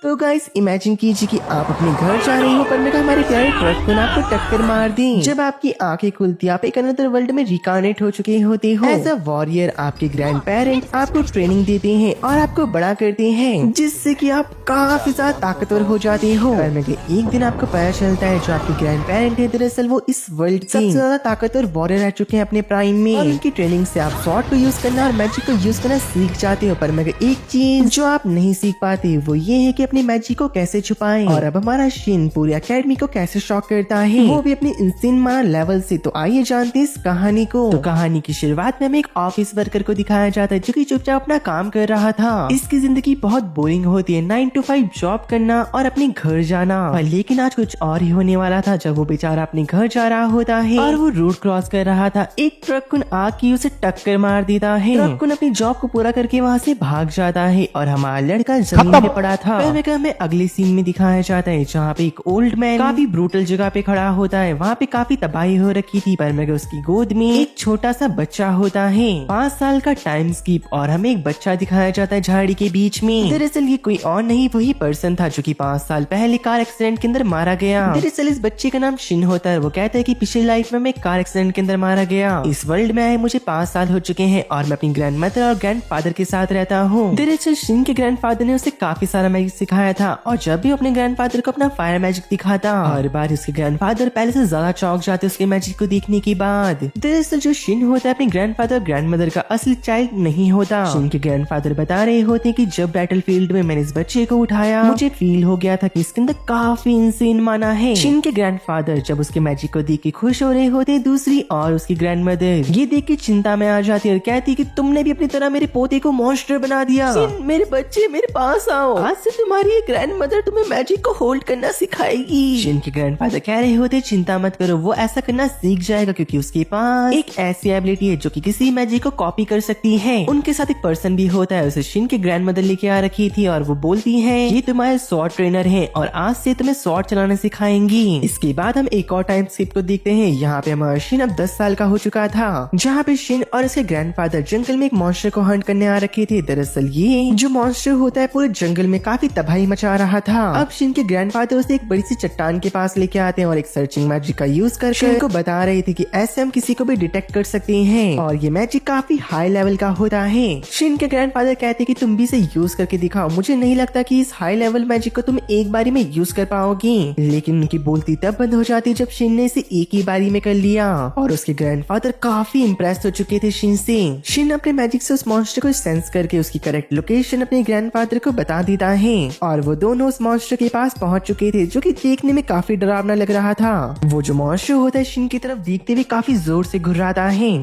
तो guys imagine कीजिए कि आप अपने घर जा रही हो पर मेरा हमारे प्यारे ट्रक को ना आपको टक्कर मार दी। जब आपकी आंखें खुलती आप एक अनदर वर्ल्ड में रिकार्नेट हो चुके होते हो। एज अ वॉरियर आपके ग्रैंड पेरेंट आपको ट्रेनिंग देते हैं और आपको बड़ा करते हैं जिससे कि आप काफी ज्यादा ताकतवर हो जाते हो। पर मगर एक दिन आपको पता चलता है जो आपके ग्रैंड पेरेंट है दरअसल वो इस वर्ल्ड के सबसे ज्यादा ताकतवर वॉरियर रह चुके हैं अपने प्राइम में। और उनकी ट्रेनिंग से आप स्वॉर्ड को यूज करना और मैजिक को यूज करना सीख जाते हो। पर मगर एक चीज जो आप नहीं सीख पाते वो ये है कि अपनी मैजिक को कैसे छुपाएं। और अब हमारा शिन पूरी एकेडमी को कैसे शॉक करता है वो भी अपनी इंसान मार लेवल से। तो आइए जानते हैं इस कहानी को। तो कहानी की शुरुआत में हमें एक ऑफिस वर्कर को दिखाया जाता है जो कि चुपचाप अपना काम कर रहा था। इसकी जिंदगी बहुत बोरिंग होती है, 9 to 5 जॉब करना और अपने घर जाना। लेकिन आज कुछ और ही होने वाला था जब वो बेचारा अपने घर जा रहा होता है और वो रोड क्रॉस कर रहा था। एक ट्रक कुन आके उसे टक्कर मार देता है। ट्रक कुन अपनी जॉब को पूरा करके वहाँ से भाग जाता है और हमारा लड़का जमीन पे पड़ा था। हमें अगले सीन में दिखाया जाता है जहाँ पे एक ओल्ड मैन काफी ब्रूटल जगह पे खड़ा होता है। वहाँ पे काफी तबाही हो रखी थी पर मगर उसकी गोद में एक छोटा सा बच्चा होता है। 5 साल का टाइम स्किप और हमें एक बच्चा दिखाया जाता है झाड़ी के बीच में। दरअसल ये कोई और नहीं वही पर्सन था जो कि 5 साल पहले कार एक्सीडेंट के अंदर मारा गया। दरअसल इस बच्चे का नाम शिन होता है। वो कहता है कि पिछली लाइफ में मैं कार एक्सीडेंट के अंदर मारा गया। इस वर्ल्ड में आए मुझे 5 साल हो चुके हैं और मैं अपनी ग्रैंड मदर और ग्रैंड फादर के साथ रहता हूँ। दरअसल शिन के ग्रैंड फादर ने उसे काफी सारा मैजिक सिखाया था और जब भी अपने ग्रैंडफादर को अपना फायर मैजिक दिखाता हर बार उसके ग्रैंडफादर पहले से ज्यादा चौंक जाते उसके मैजिक को देखने के बाद। दरअसल जो शिन होता है अपने ग्रैंडफादर ग्रैंड मदर का असली चाइल्ड नहीं होता। शिन के ग्रैंडफादर बता रहे होते कि जब बैटल फील्ड में मैंने इस बच्चे को उठाया मुझे फील हो गया था कि इसके अंदर काफी इंसान माना है। शिन के ग्रैंडफादर जब उसके मैजिक को देख के खुश हो रहे होते दूसरी और उसकी ग्रैंड मदर ये देख के चिंता में आ जाती और कहती कि तुमने भी अपनी तरह मेरे पोते को मॉन्स्टर बना दिया। मेरे बच्चे मेरे पास आओ, आज से तुम्हारी ग्रैंड मदर तुम्हें मैजिक को होल्ड करना सिखाएगी। शिन के ग्रैंडफादर कह रहे होते चिंता मत करो वो ऐसा करना सीख जाएगा क्योंकि उसके पास एक ऐसी एबिलिटी है जो कि किसी मैजिक को कॉपी कर सकती है। उनके साथ एक पर्सन भी होता है उसे शिन के ग्रैंड मदर लेके आ रखी थी और वो बोलती है ये तुम्हारे स्वॉर्ड ट्रेनर है और आज से तुम्हें स्वॉर्ड चलाना सिखाएंगी। इसके बाद हम एक और टाइम स्किप को देखते हैं। यहाँ पे हमारा शिन अब 10 साल का हो चुका था जहाँ पे शिन और उसके ग्रैंडफादर जंगल में एक मॉन्स्टर को हंट करने आ रखे थे। दरअसल ये जो मॉन्स्टर होता है पूरे जंगल में काफी तबाही मचा रहा था। अब शिन के ग्रैंडफादर उसे एक बड़ी सी चट्टान के पास लेके आते हैं और एक सर्चिंग मैजिक का यूज कर शिन को बता रहे थे कि ऐसे हम किसी को भी डिटेक्ट कर सकते हैं और ये मैजिक काफी हाई लेवल का होता है। शिन के ग्रैंडफादर कहते हैं कि तुम भी इसे यूज करके दिखाओ, मुझे नहीं लगता कि इस हाई लेवल मैजिक को तुम एक बारी में यूज कर पाओगी। लेकिन उनकी बोलती तब बंद हो जाती जब शिन ने इसे एक ही बारी में कर लिया और उसके ग्रैंडफादर काफी इम्प्रेस हो चुके थे शिन से। शिन अपने मैजिक से उस मॉन्स्टर को सेंस करके उसकी करेक्ट लोकेशन अपने ग्रैंडफादर को बता देता है और वो दोनों उस मॉन्स्टर के पास पहुंच चुके थे जो कि देखने में काफी डरावना लग रहा था। वो जो मॉन्स्टर होता है शिन की तरफ देखते हुए काफी जोर से घुर्राता है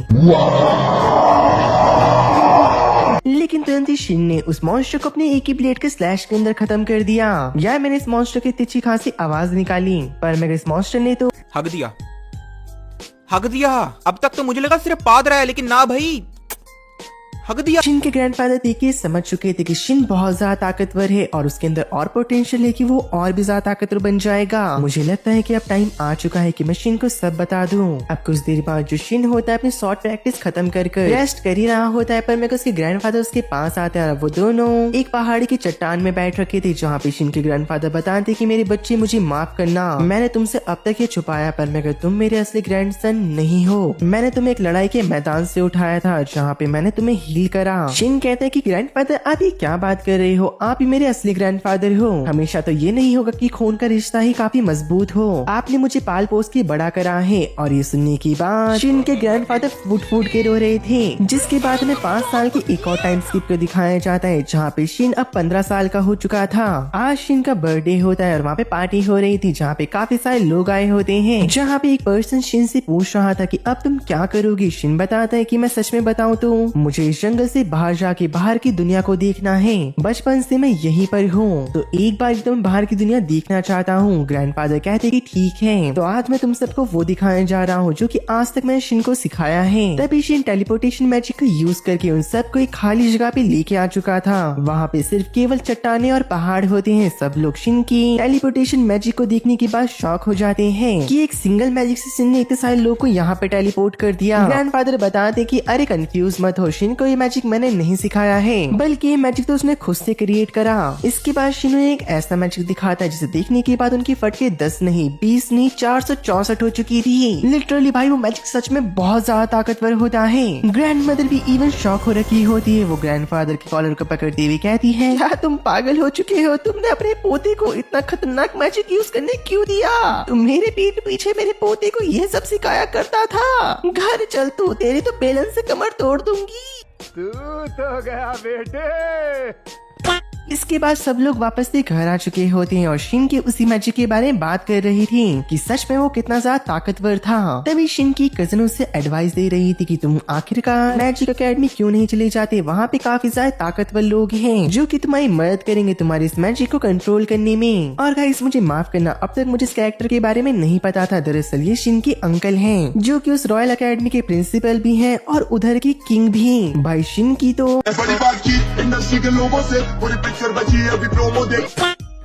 लेकिन तुरंत ही शिन ने उस मॉन्स्टर को अपने एक ही ब्लेड के स्लैश के अंदर खत्म कर दिया। यार मैंने इस मॉन्स्टर की तिरछी खासी आवाज निकाली पर मगर इस मॉन्स्टर ने तो हक दिया। अब तक तो मुझे लगा सिर्फ पाद रहा है लेकिन ना भाई, हक दिया। शिन के ग्रैंडफादर देखिए समझ चुके थे कि शिन बहुत ज्यादा ताकतवर है और उसके अंदर और पोटेंशियल है कि वो और भी ज्यादा ताकतवर बन जाएगा। मुझे लगता है कि अब टाइम आ चुका है कि मैं शिन को सब बता दूं। अब कुछ देर बाद जो शिन होता है अपनी शॉर्ट प्रैक्टिस खत्म कर रेस्ट कर ही रहा होता है पर मैं उसके ग्रैंडफादर उसके पास आते हैं और वो दोनों एक पहाड़ी की चट्टान में बैठ रखे थे जहाँ पे शिन के ग्रैंडफादर बताते कि मेरे बच्चे मुझे माफ करना, मैंने तुमसे अब तक ये छुपाया पर मगर तुम मेरे असली ग्रैंडसन नहीं हो। मैंने तुम्हें एक लड़ाई के मैदान से उठाया था जहाँ पे मैंने तुम्हें हील करा। शिन कहते हैं कि ग्रैंडफादर आप ये क्या बात कर रहे हो, आप ही मेरे असली ग्रैंडफादर हो। हमेशा तो ये नहीं होगा कि खून का रिश्ता ही काफी मजबूत हो, आपने मुझे पाल पोस के बड़ा करा है। और ये सुनने के बाद शिन के ग्रैंडफादर फूट फूट के रो रहे थे। जिसके बाद हमें 5 साल की एक और टाइम स्किप को दिखाया जाता है जहाँ पे शिन अब 15 साल का हो चुका था। आज शिन का बर्थडे होता है और वहाँ पे पार्टी हो रही थी जहाँ पे काफी सारे लोग आए होते हैं। जहाँ पे एक पर्सन शिन से पूछ रहा था कि अब तुम क्या करोगी। शिन बताता है कि मैं सच में बताऊं तो मुझे इस जंगल से बाहर जाके बाहर की दुनिया को देखना है, बचपन से मैं यहीं पर हूँ तो एक बार एकदम बाहर की दुनिया देखना चाहता हूँ। ग्रैंडफादर कहते कि ठीक है तो आज मैं तुम सबको वो दिखाने जा रहा हूँ जो कि आज तक मैंने शिन को सिखाया है। तभी शिन टेलीपोर्टेशन मैजिक का यूज करके उन सबको एक खाली जगह पे लेके आ चुका था। वहाँ पे सिर्फ केवल चट्टाने और पहाड़ होते हैं। सब लोग शिन की टेलीपोर्टेशन मैजिक को देखने के बाद शॉक हो जाते हैं कि एक सिंगल मैजिक से शिन ने इतने सारे लोग को यहाँ पे टेलीपोर्ट कर दिया। ग्रैंडफादर बताते कि अरे कंफ्यूज मत हो, शिन को ये मैजिक मैंने नहीं सिखाया है, बल्कि ये मैजिक तो उसने खुद से क्रिएट करा। इसके बाद शिन उन्हें एक ऐसा मैजिक दिखाता है जिसे देखने के बाद उनकी फटके 10 नहीं 20 नहीं 464 हो चुकी थी। लिटरली भाई वो मैजिक सच में बहुत ज्यादा ताकतवर होता है। ग्रैंड मदर भी इवन शॉक हो रखी होती है। वो ग्रैंडफादर के कॉलर को पकड़ते हुए कहती है, क्या तुम पागल हो चुके हो? तुमने अपने पोते को इतना खतरनाक मैजिक यूज करने क्यों दिया? तुम मेरे पीठ पीछे मेरे पोते को ये सब सिखाया करता था। घर चल तू, तेरे तो बेलन से कमर तोड़ दूंगी। तू तो गया बेटे। इसके बाद सब लोग वापस से घर आ चुके होते हैं और शिन के उसी मैजिक के बारे में बात कर रही थी कि सच में वो कितना ज्यादा ताकतवर था। तभी शिन की कजन उससे एडवाइस दे रही थी कि तुम आखिरकार मैजिक एकेडमी क्यों नहीं चले जाते, वहाँ पे काफी ज्यादा ताकतवर लोग हैं जो कि तुम्हारी मदद करेंगे तुम्हारी इस मैजिक को कंट्रोल करने में। और गाइस मुझे माफ करना, अब तक मुझे इस कैरेक्टर के बारे में नहीं पता था। दरअसल ये शिन के अंकल हैं जो कि उस रॉयल एकेडमी के प्रिंसिपल भी हैं और उधर की किंग भी। भाई शिन की तो बड़ी बात की इंडस्ट्री के लोगों से पूरी पिक्चर बची है, अभी प्रोमो देख।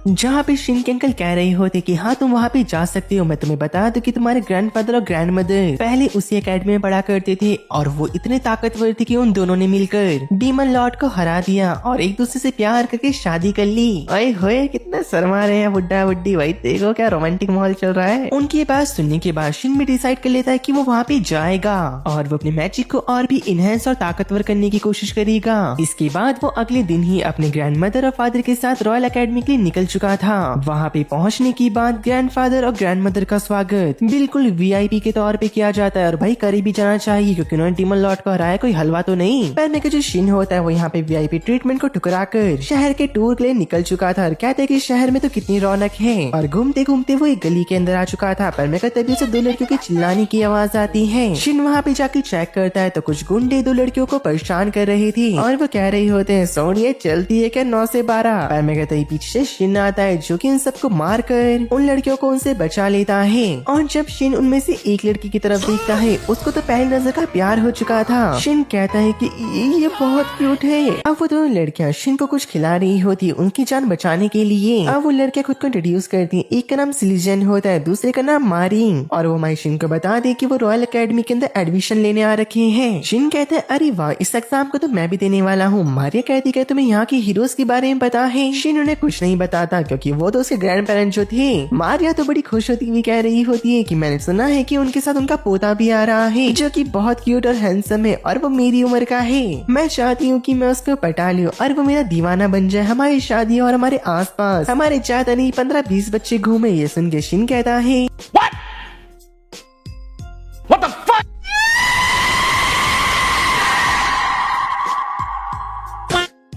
जहाँ पे शिन के अंकल कह रहे होते कि हाँ तुम वहाँ पे जा सकते हो। मैं तुम्हें बता दूं कि तुम्हारे ग्रैंडफादर और ग्रैंड मदर पहले उसी एकेडमी में पढ़ा करते थे और वो इतने ताकतवर थे कि उन दोनों ने मिलकर डीमन लॉर्ड को हरा दिया और एक दूसरे से प्यार करके शादी कर ली। अरे होए कितना शर्मा रहे हैं बुड्ढा बुड्ढी, भाई देखो क्या रोमांटिक माहौल चल रहा है। उनकी बात सुनने के बाद शिन भी डिसाइड कर लेता है कि वो वहाँ पे जाएगा और वो अपने मैजिक को और भी इनहेंस और ताकतवर करने की कोशिश करेगा। इसके बाद वो अगले दिन ही अपने ग्रैंड मदर और फादर के साथ रॉयल एकेडमी के लिए निकल चुका था। वहाँ पे पहुँचने के बाद ग्रैंडफादर और ग्रैंड मदर का स्वागत बिल्कुल वीआईपी के तौर पे किया जाता है और भाई करीब भी जाना चाहिए क्योंकि उन्होंने डीमन लॉर्ड को हराया, कोई हलवा तो नहीं। पर मैं जो शिन होता है वो यहाँ पे वीआईपी ट्रीटमेंट को ठुकरा कर शहर के टूर के लिए निकल चुका था और कहते हैं कि शहर में तो कितनी रौनक है। और घूमते घूमते वो एक गली के अंदर आ चुका था। पर मैं तभी उसे दो लड़कियों की चिल्लाने की आवाज आती है। शिन वहाँ पे जाके चेक करता है तो कुछ गुंडे दो लड़कियों को परेशान कर रहे थे और वो कह रहे होते हैं सोनिया चलती है क्या 9 से 12। पर मैं कहता पीछे से शिन आता है जो कि इन सबको मार कर उन लड़कियों को उनसे बचा लेता है। और जब शिन उनमें से एक लड़की की तरफ देखता है उसको तो पहली नजर का प्यार हो चुका था। शिन कहता है कि ये बहुत क्यूट है। अब वो दोनों लड़कियां शिन को कुछ खिला रही होती है उनकी जान बचाने के लिए। अब वो लड़कियां खुद को इंट्रोड्यूस करती हैं। एक का नाम सिलिजन होता है, दूसरे का नाम मारिंग। और वो माई शिन को बता दे कि वो रॉयल एकेडमी के अंदर एडमिशन लेने आ रखे हैं। शिन कहता है अरे वाह इस एग्जाम को तो मैं भी देने वाला हूँ। मारिया कहती है तुम्हें यहाँ की हीरोज के बारे में पता है? शिन उन्हें कुछ नहीं बताता क्योंकि वो तो उसके ग्रैंड पेरेंट्स जो थे। मारिया तो बड़ी खुश होती हुई कह रही होती है कि मैंने सुना है कि उनके साथ उनका पोता भी आ रहा है जो कि बहुत क्यूट और हैंडसम है और वो मेरी उम्र का है। मैं चाहती हूँ कि मैं उसको पटा लूं और वो मेरा दीवाना बन जाए। हमारी शादी और हमारे आसपास हमारे ज्यादा नहीं 15-20 बच्चे घूमे। ये सुन के शिन कहता है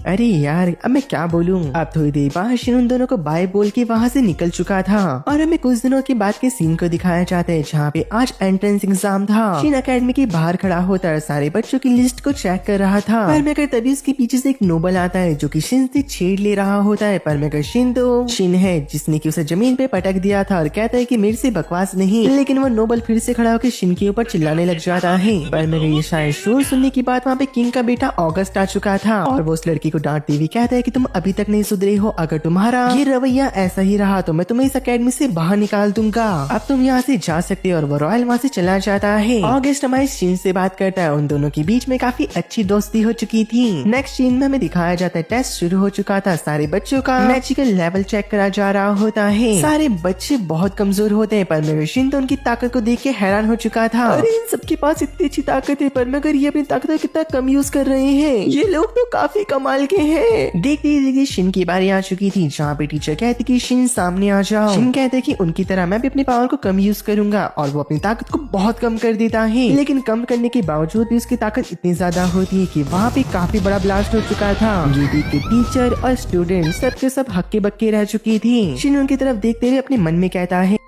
अरे यार अब मैं क्या बोलूं। अब थोड़ी देर बाद शिन उन दोनों को बाय बोल के वहाँ से निकल चुका था और हमें कुछ दिनों के बाद के सीन को दिखाया जाता है जहाँ पे आज एंट्रेंस एग्जाम था। शिन एकेडमी के बाहर खड़ा होता है सारे बच्चों की लिस्ट को चेक कर रहा था। पर मैं तभी उसके पीछे से एक नोबल आता है जो कि शिन से छेड़ ले रहा होता है। पर मैं शिन तो शिन है जिसने की उसे जमीन पे पटक दिया था और कहता है कि मेरे से बकवास नहीं। लेकिन वो नोबल फिर से खड़ा होकर शिन के ऊपर चिल्लाने लग जाता है। पर मैं ये शायद शोर सुनने के बाद वहाँ पे किंग का बेटा ऑगस्ट आ चुका था और वो उस लड़की को डांटती हुई कहता है कि तुम अभी तक नहीं सुधरे हो। अगर तुम्हारा ये रवैया ऐसा ही रहा तो मैं तुम्हें इस एकेडमी से बाहर निकाल दूंगा। अब तुम यहाँ से जा सकते हो। और वो रॉयल वहाँ से चला जाता है। ऑगस्ट हमारे शिन से बात करता है। उन दोनों के बीच में काफी अच्छी दोस्ती हो चुकी थी। नेक्स्ट सीन में हमें दिखाया जाता है टेस्ट शुरू हो चुका था। सारे बच्चों का मैजिकल लेवल चेक करा जा रहा होता है। सारे बच्चे बहुत कमजोर होते हैं पर मगर शिन तो उनकी ताकत को देख के हैरान हो चुका था। अरे इन सबके पास इतनी अच्छी ताकत है पर मगर ये अपनी ताकत कितना कम यूज कर रहे हैं। ये लोग तो काफी कमाल के हैं। देखते ही शिन की बारी आ चुकी थी जहाँ पे टीचर कहती कि शिन सामने आ जाओ। शिन कहते कि उनकी तरह मैं भी अपनी पावर को कम यूज करूंगा और वो अपनी ताकत को बहुत कम कर देता है। लेकिन कम करने के बावजूद भी उसकी ताकत इतनी ज्यादा होती है कि वहाँ पे काफी बड़ा ब्लास्ट हो चुका था। ये देख के टीचर और स्टूडेंट सबके सब हक्के बक्के रह चुकी थी। शिन उनकी तरफ देखते हुए अपने मन में कहता है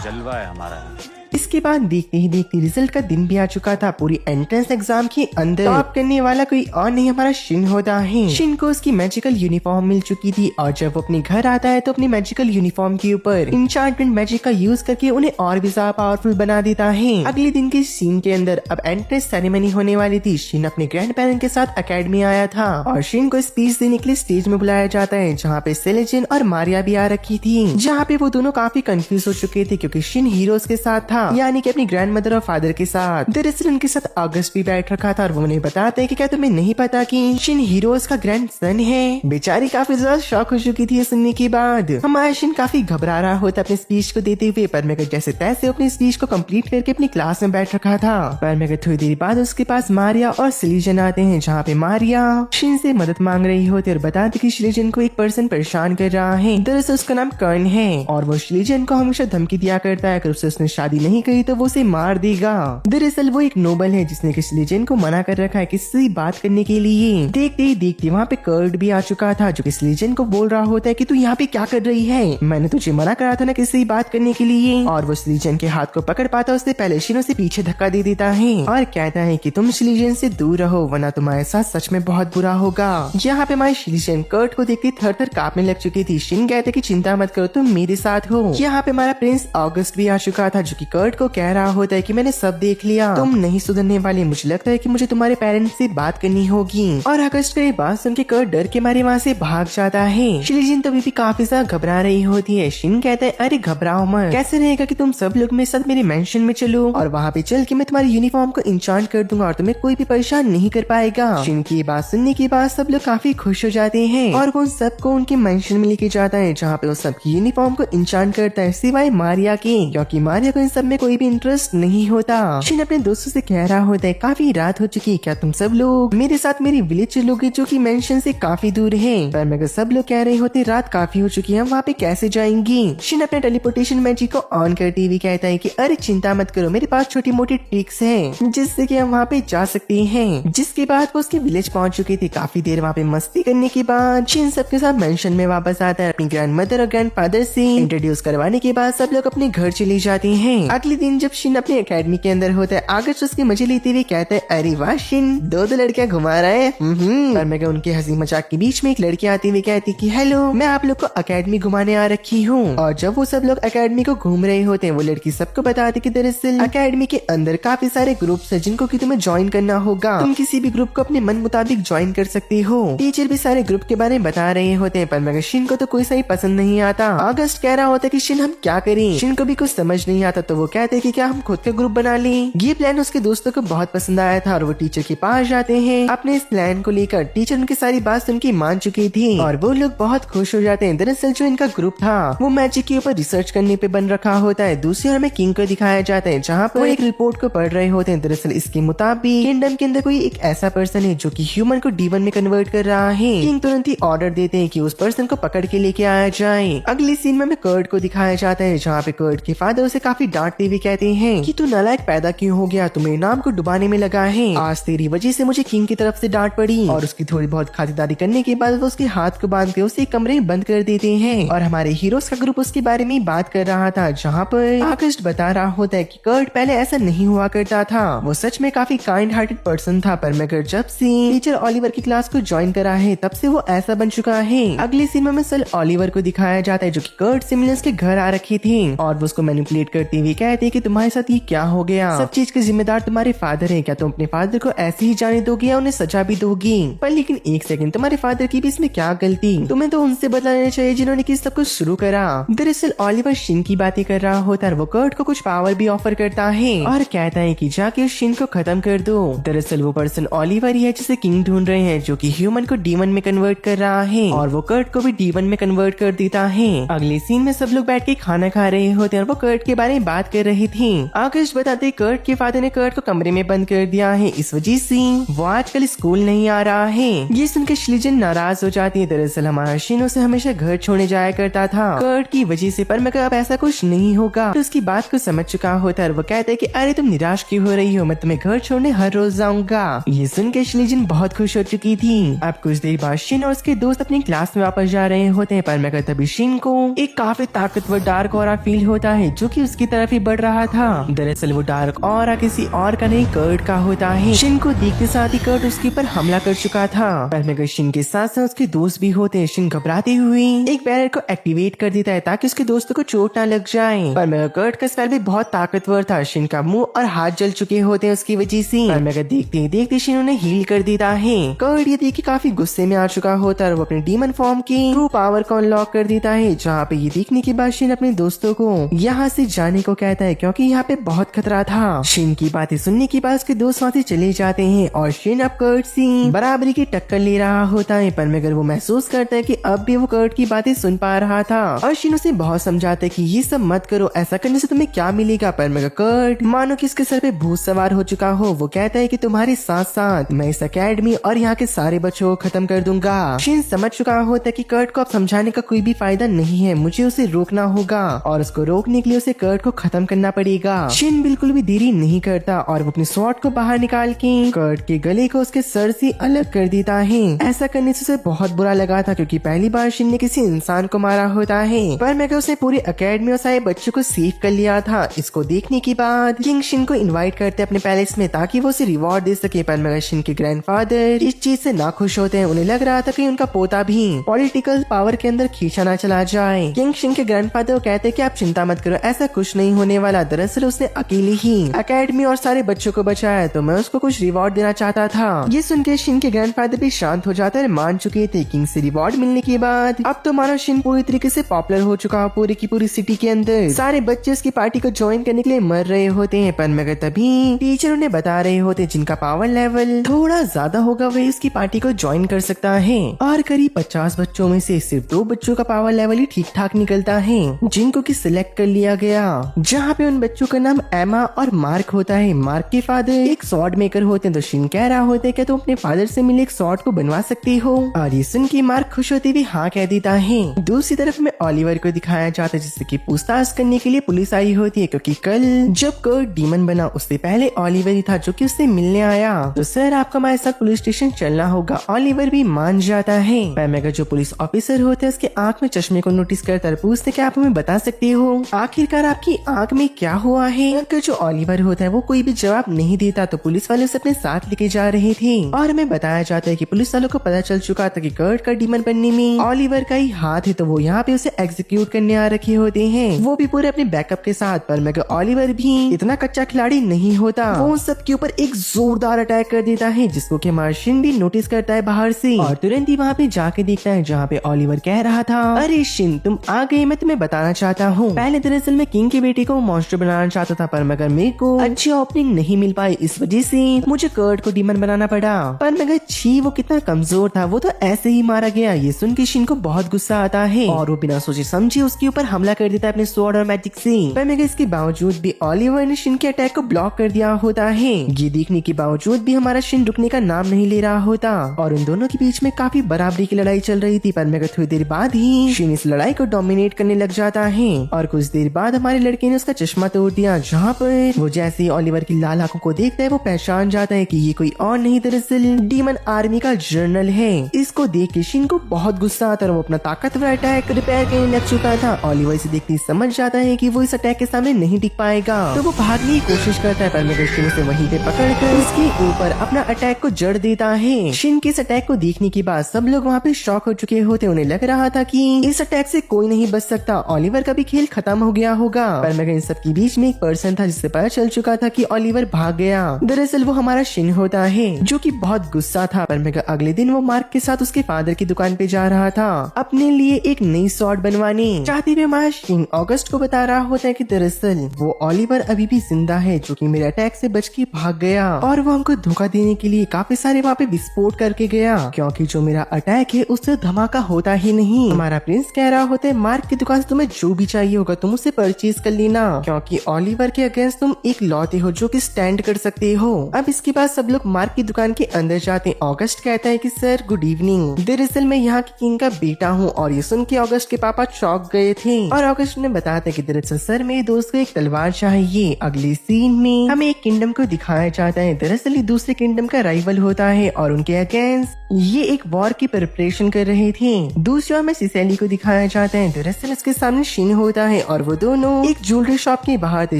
जलवा है हमारा। इसके बाद देखते ही देखते रिजल्ट का दिन भी आ चुका था। पूरी एंट्रेंस एग्जाम के अंदर टॉप करने वाला कोई और नहीं हमारा शिन होता है। शिन को उसकी मैजिकल यूनिफॉर्म मिल चुकी थी और जब वो अपने घर आता है तो अपनी मैजिकल यूनिफॉर्म के ऊपर इंचार्टमेंट मैजिक का यूज करके उन्हें और भी ज्यादा पावरफुल बना देता है। अगले दिन के सीन के अंदर अब एंट्रेंस सेरेमनी होने वाली थी। शिन अपने ग्रैंड पेरेंट के साथ एकेडमी आया था और शिन को स्पीच देने के लिए स्टेज में बुलाया जाता है जहाँ पे सेलेजिन और मारिया भी आ रखी थी। जहाँ पे वो दोनों काफी कंफ्यूज हो चुके थे क्योंकि शिन हीरोज के साथ था यानी कि अपनी ग्रैंड मदर और फादर के साथ। दरअसल उनके साथ अगस्त भी बैठ रखा था और वो उन्हें बताते कि क्या तुम्हें नहीं पता कि शिन हीरोज का ग्रैंड सन है। बेचारी काफी ज्यादा शॉक हो चुकी थी सुनने के बाद। हमारा शिन काफी घबरा रहा होता अपने स्पीच को देते हुए, पर मगर जैसे तैसे अपनी स्पीच को कंप्लीट करके अपनी क्लास में बैठ रखा था। पर मगर थोड़ी देर बाद उसके पास मारिया और सिलीजन आते हैं, जहाँ पे मारिया शिन से मदद मांग रही होती और बताती कि सिलीजन को एक पर्सन परेशान कर रहा है। दरअसल उसका नाम कर्ण है और वो सिलीजन को हमेशा धमकी दिया करता है, अगर उसने शादी नहीं करी तो वो उसे मार देगा। दरअसल वो एक नोबल है जिसने कि सिलीजन को मना कर रखा है किसी से बात करने के लिए। देखते ही देखते वहाँ पे कर्ट भी आ चुका था, जो कि सिलीजन को बोल रहा होता है कि तू यहाँ पे क्या कर रही है, मैंने तुझे मना करा था ना किसी से बात करने के लिए। और वो सिलीजन के हाथ को पकड़ पाता उससे पहले शिन उसे पीछे धक्का दे देता है और कहता है कि तुम सिलीजन से दूर रहो वरना तुम्हारे साथ सच में बहुत बुरा होगा। यहाँ पे हमारी सिलीजन कर्ट को देखते थर थर कांपने लग चुकी थी। शिन कहते कि चिंता मत करो तुम मेरे साथ हो। यहाँ पे हमारा प्रिंस अगस्त भी आ चुका था, जो कि कर्ट को कह रहा होता है कि मैंने सब देख लिया, तुम नहीं सुधरने वाले, मुझे लगता है कि मुझे तुम्हारे पेरेंट्स से बात करनी होगी। और अगस्त का ये बात सुन के कर्ट डर के मारे वहाँ से भाग जाता है। सिलीजन तो अभी भी काफी ज्यादा घबरा रही होती है। शिन कहता है अरे घबराओ मत, कैसे रहेगा कि तुम सब लोग मेरे साथ मेरे मेंशन में चलो और वहाँ पे चल के मैं तुम्हारी यूनिफॉर्म को इंचार्ट कर दूंगा और तुम्हें कोई भी परेशान नहीं कर पाएगा। शिन की बात सुनने के बाद सब लोग काफी खुश हो जाते हैं और वो सबको उनके मेंशन में लेके जाता है, जहाँ पे वो सबकी यूनिफॉर्म को इंचार्ट करता है सिवाय मारिया के, क्योंकि मारिया को इन सब में कोई भी इंटरेस्ट नहीं होता। शिन अपने दोस्तों से कह रहा होता है काफी रात हो चुकी, क्या तुम सब लोग मेरे साथ मेरी विलेज चलोगे जो कि मेंशन से काफी दूर है। पर मगर सब लोग कह रहे होते रात काफी हो चुकी है, हम वहाँ पे कैसे जाएंगे। शिन अपने टेलीपोर्टेशन मैजिक को ऑन करते हुए कहता है कि अरे चिंता मत करो, मेरे पास छोटी मोटी ट्रिक्स हैं जिससे कि हम वहाँ पे जा सकते हैं। जिसके बाद वो उसके विलेज पहुंच चुके थे। काफी देर वहाँ पे मस्ती करने के बाद शिन सबके साथ मेंशन में वापस आता है। अपनी ग्रैंड मदर और ग्रैंड फादर से इंट्रोड्यूस करवाने के बाद सब लोग अपने घर चले जाते हैं। अगले दिन जब शिन अपने एकेडमी के अंदर होता है, आगस्ट उसके मजे लेते हुए कहता है अरे वाह शिन, दो लड़कियां घुमा रहा है। और मैं उनके हंसी मजाक के बीच में एक लड़की आती हुई कहती कि हेलो, मैं आप लोग को एकेडमी घुमाने आ रखी हूँ। और जब वो सब लोग एकेडमी को घूम रहे होते हैं, वो लड़की सबको बताती कि दरअसल एकेडमी के अंदर काफी सारे ग्रुप्स है जिनको कि तुम्हें ज्वाइन करना होगा, तुम किसी भी ग्रुप को अपने मन मुताबिक ज्वाइन कर सकते हो। टीचर भी सारे ग्रुप के बारे में बता रहे होते हैं, पर मगर शिन को तो कोई सही पसंद नहीं आता। अगस्त कह रहा होता है कि शिन हम क्या करें, शिन को भी कुछ समझ नहीं आता, तो वो कहते हैं कि क्या हम खुद का ग्रुप बना लें। ये प्लान उसके दोस्तों को बहुत पसंद आया था और वो टीचर के पास जाते हैं अपने इस प्लान को लेकर। टीचर उनकी सारी बात सुन के मान चुकी थी और वो लोग बहुत खुश हो जाते हैं। दरअसल जो इनका ग्रुप था वो मैजिक के ऊपर रिसर्च करने पे बन रखा होता है। दूसरी ओर में किंग को दिखाया जाता है, जहाँ पर एक रिपोर्ट को पढ़ रहे होते हैं। दरअसल इसके मुताबिक किंगडम के अंदर कोई एक ऐसा पर्सन है जो कि ह्यूमन को डीमन में कन्वर्ट कर रहा है। किंग तुरंत ही ऑर्डर देते हैं कि उस पर्सन को पकड़ के लेके आया जाए। अगली सीन में कर्ट को दिखाया जाता है, जहाँ पे कर्ट के फादर उसे काफी डांटते हुए कहते हैं कि तू नालायक पैदा क्यों हो गया, तुम्हें नाम को डुबाने में लगा है, आज तेरी वजह से मुझे किंग की तरफ से डांट पड़ी। और उसकी थोड़ी बहुत खातिरदारी करने के बाद वो उसके हाथ को बांध के उसे कमरे में बंद कर देते हैं। और हमारे हीरोज का ग्रुप उसके बारे में बात कर रहा था, जहाँ पर अगस्त बता रहा होता है कि कर्ट पहले ऐसा नहीं हुआ करता था, वो सच में काफी काइंड हार्टेड पर्सन था, पर मगर जब से टीचर ओलिवर की क्लास को ज्वाइन करा है तब से वो ऐसा बन चुका है। अगले सीन में सल ओलिवर को दिखाया जाता है, जो कि कर्ट सिमिलर्स के घर आ रखे थे और वो उसको मैनिपुलेट करते हुए कहते हैं कि तुम्हारे साथ ये क्या हो गया, सब चीज के जिम्मेदार तुम्हारे फादर है, क्या तुम अपने फादर को ऐसे ही जाने दोगे या उन्हें सजा भी दोगी। पर लेकिन एक सेकंड, तुम्हारे फादर की भी इसमें क्या गलती, तुम्हें तो उनसे बदला लेना चाहिए जिन्होंने कि सब कुछ शुरू करा। दरअसल ओलिवर शिन की बातें कर रहा होता है, वो कर्ट को कुछ पावर भी ऑफर करता है और कहता है कि जाके उस शिन को खत्म कर दो। दरअसल वो पर्सन ओलिवर ही है जिसे किंग ढूंढ रहे हैं, जो कि ह्यूमन को डीमन में कन्वर्ट कर रहा है और वो कर्ट को भी डीमन में कन्वर्ट कर देता है। अगले सीन में सब लोग बैठ के खाना खा रहे होते हैं और वो कर्ट के बारे में बात कर रही थी। आकाश बताते कर्ट के फादर ने कर्ट को कमरे में बंद कर दिया है, इस वजह से वो आजकल स्कूल नहीं आ रहा है। ये सुनकर सिलीजन नाराज हो जाती है। दरअसल हमारा शिन उसे हमेशा घर छोड़ने जाया करता था कर्ट की वजह से, पर मगर अब ऐसा कुछ नहीं होगा। तो उसकी बात को समझ चुका होता है और वो कहता है कि अरे तुम निराश क्यों हो रही हो, मैं तुम्हें घर छोड़ने हर रोज जाऊंगा। ये सुनकर सिलीजन बहुत खुश हो चुकी थी। अब कुछ देर बाद शिन और उसके दोस्त अपनी क्लास में वापस जा रहे होते हैं, पर मगर तभी शिन को एक काफी ताकतवर डार्क ऑरा फील होता है, जो कि उसकी तरफ ही बढ़ रहा था। दरअसल वो डार्क ऑरा किसी और का नहीं कर्ट का होता है। शिन को देखते साथ ही कर्ट उसके ऊपर हमला कर चुका था, पर मगर शिन के साथ साथ उसके दोस्त भी होते हैं। शिन घबराते हुए एक बैरियर को एक्टिवेट कर देता है ताकि उसके दोस्तों को चोट ना लग जाए, पर मगर कर्ट का स्पेल भी बहुत ताकतवर था। शिन का मुंह और हाथ जल चुके होते हैं उसकी वजह से, पर मगर देखते ही देखते शिन उन्हें हील कर देता है। कर्ट ये देख के काफी गुस्से में आ चुका होता है और वो अपने डीमन फॉर्म की ट्रू पावर को अनलॉक कर देता है, जहाँ पे ये देखने के बाद शिन अपने दोस्तों को यहाँ से जाने को कहता कहता है क्योंकि यहाँ पे बहुत खतरा था। शिन की बातें सुनने के बाद उसके दोस्त वहाँ से चले जाते हैं और शिन अब कर्ट से बराबरी की टक्कर ले रहा होता है, पर मगर वो महसूस करता है कि अब भी वो कर्ट की बातें सुन पा रहा था और शिन उसे बहुत समझाता है कि ये सब मत करो, ऐसा करने से तुम्हें क्या मिलेगा। पर मगर कर्ट मानो कि इसके सर पे भूत सवार हो चुका हो। वो कहता है कि तुम्हारे साथ साथ मैं इस अकेडमी और यहाँ के सारे बच्चों को खत्म कर दूंगा। शिन समझ चुका होता है कि कर्ट को अब समझाने का कोई भी फायदा नहीं है, मुझे उसे रोकना होगा और उसको रोकने के लिए उसे कर्ट को खत्म करना पड़ेगा। शिन बिल्कुल भी देरी नहीं करता और वो अपने स्वॉर्ड को बाहर निकाल के कर्ट के गले को उसके सर से अलग कर देता है। ऐसा करने से उसे बहुत बुरा लगा था क्योंकि पहली बार शिन ने किसी इंसान को मारा होता है, पर मगर उसने पूरी अकेडमी और सारे बच्चों को सेव कर लिया था। इसको देखने के बाद किंग शिन को इनवाइट करते अपने पैलेस में ताकि वो उसे रिवॉर्ड दे सके, पर मगर शिन के ग्रैंडफादर इस चीज से नाखुश होते हैं। उन्हें लग रहा था कि उनका पोता भी पॉलिटिकल पावर के अंदर खींचा ना चला जाए। किंग शिन के ग्रैंडफादर कहते हैं कि आप चिंता मत करो, ऐसा कुछ नहीं होने वाला। दरअसल उसने अकेले ही अकेडमी और सारे बच्चों को बचाया, तो मैं उसको कुछ रिवॉर्ड देना चाहता था। ये सुन के शिन के ग्रैंडफादर भी शांत हो जाते हैं, मान चुके थे। किंग से रिवॉर्ड मिलने के बाद अब तो मानो शिन पूरी तरीके से पॉपुलर हो चुका, पूरी की पूरी सिटी के अंदर सारे बच्चे उसकी पार्टी को ज्वाइन करने के लिए मर रहे होते हैं। पर मगर तभी टीचर उन्हें बता रहे होते जिनका पावर लेवल थोड़ा ज्यादा होगा वही उसकी पार्टी को ज्वाइन कर सकता है, और करीब 50 बच्चों में से सिर्फ 2 बच्चों का पावर लेवल ही ठीक ठाक निकलता है, जिनको की सिलेक्ट कर लिया गया। जहाँ पे उन बच्चों का नाम एमा और मार्क होता है। मार्क के फादर एक स्वॉर्ड मेकर होते हैं, तो शिन कह रहा होता है कि तुम अपने फादर से मिले एक स्वॉर्ड को बनवा सकती हो, और ये सुन के मार्क खुश होते हुए हाँ कह देता है। दूसरी तरफ में ओलिवर को दिखाया जाता है जिससे कि पूछताछ करने के लिए पुलिस आई होती है, क्योंकि कल जब कर्ट डीमन बना उससे पहले ओलिवर ही था जो कि उससे मिलने आया। तो सर आपको हमारे साथ पुलिस स्टेशन चलना होगा। ओलिवर भी मान जाता है, पर मगर जो पुलिस ऑफिसर होते हैं उसके आंख में चश्मे को नोटिस करता है, पूछते क्या आप हमें बता सकते हो आखिरकार आपकी आंख में क्या हुआ है। मगर जो ओलिवर होता है वो कोई भी जवाब नहीं देता, तो पुलिस वाले उसे अपने साथ लेके जा रहे थे और हमें बताया जाता है कि पुलिस वालों को पता चल चुका था कि कर्ट का डीमन बनने में ओलिवर का ही हाथ है, तो वो यहाँ पे उसे एग्जीक्यूट करने आ रखे होते हैं, वो भी पूरे अपने बैकअप के साथ। पर मगर ओलिवर भी इतना कच्चा खिलाड़ी नहीं होता, वो उन सब के ऊपर एक जोरदार अटैक कर देता है, जिसको कि मार्शिन भी नोटिस करता है बाहर से और तुरंत ही वहाँ पे जाके देखता है जहाँ पे ओलिवर कह रहा था अरे शिन तुम आ गए, मैं तुम्हें बताना चाहता हूँ। पहले दरअसल मैं किंग के बेटे को मॉन्स्टर बनाना चाहता था, पर मगर मेरे को अच्छी ओपनिंग नहीं मिल पाई, इस वजह से मुझे कर्ट को डीमन बनाना पड़ा। पर मगर छी वो कितना कमजोर था, वो तो ऐसे ही मारा गया। ये सुन के शिन को बहुत गुस्सा आता है और वो बिना सोचे समझे उसके ऊपर हमला कर देता है अपने स्वॉर्ड और मैजिक से। पर मगर इसके बावजूद भी ओलिवर ने शिन के अटैक को ब्लॉक कर दिया होता है। ये देखने के बावजूद भी हमारा शिन रुकने का नाम नहीं ले रहा होता और उन दोनों के बीच में काफी बराबरी की लड़ाई चल रही थी। पर मगर थोड़ी देर बाद ही शिन इस लड़ाई को डोमिनेट करने लग जाता है और कुछ देर बाद हमारे लड़के ने उसका चश्मा तोड़ दिया, जहाँ पर वो जैसे ही ओलिवर की लाल आंखों को देखता है वो पहचान जाता है कि ये कोई और नहीं दरअसल डीमन आर्मी का जनरल है। इसको देख के शिन को बहुत गुस्सा आता है और वो अपना ताकतवर अटैक रिपेयर करने लग चुका था। ओलिवर इसे देखते ही समझ जाता है कि वो इस अटैक के सामने नहीं टिक पाएगा, तो वो भागने की कोशिश करता है, पर मगर शिन उसे वहीं पे पकड़कर उसके ऊपर अपना अटैक को जड़ देता है। शिन के इस अटैक को देखने के बाद सब लोग वहाँ पे शॉक हो चुके होते, उन्हें लग रहा था कि इस अटैक से कोई नहीं बच सकता, ओलिवर का भी खेल खत्म हो गया होगा। पर मगर इन सब के बीच में एक पर्सन था जिससे पता चल चुका था कि ओलिवर भाग गया। दरअसल वो हमारा शिन होता है जो कि बहुत गुस्सा था। पर मगर अगले दिन वो मार्क के साथ उसके फादर की दुकान पे जा रहा था अपने लिए एक नई स्वॉर्ड बनवाने। चाहते हुए हमारा शिन ऑगस्ट को बता रहा होता है कि दरअसल वो ओलिवर अभी भी जिंदा है जो कि मेरे अटैक से बच के भाग गया और वो हमको धोखा देने के लिए काफी सारे वहाँ पे विस्फोट करके गया, क्योंकि जो मेरा अटैक है उससे धमाका होता ही नहीं। हमारा प्रिंस कह रहा होता है मार्क की दुकान से तुम्हें जो भी चाहिए होगा तुम उसे परचेज कर लेना, क्योंकि ओलिवर के अगेंस्ट तुम एक लौते हो जो कि स्टैंड कर सकते हो। अब इसके बाद सब लोग मार्क की दुकान के अंदर जाते हैं। ऑगस्ट कहता है कि सर गुड इवनिंग, दरअसल मैं यहाँ की किंग का बेटा हूँ। और ये सुन के ऑगस्ट के पापा चौंक गए थे और ऑगस्ट ने बताया था कि दरअसल सर मेरे दोस्त को एक तलवार चाहिए। अगले सीन में हमें एक किंगडम को दिखाया जाता है, दरअसल ये दूसरे किंगडम का राइवल होता है और उनके अगेंस्ट ये एक वॉर की प्रिपरेशन कर रहे थे। दूसरी ओर में सिसेली को दिखाया जाता है, दरअसल उसके सामने शिन होता है और वो दोनों एक ज्वेलरी शॉप के बाहर थे।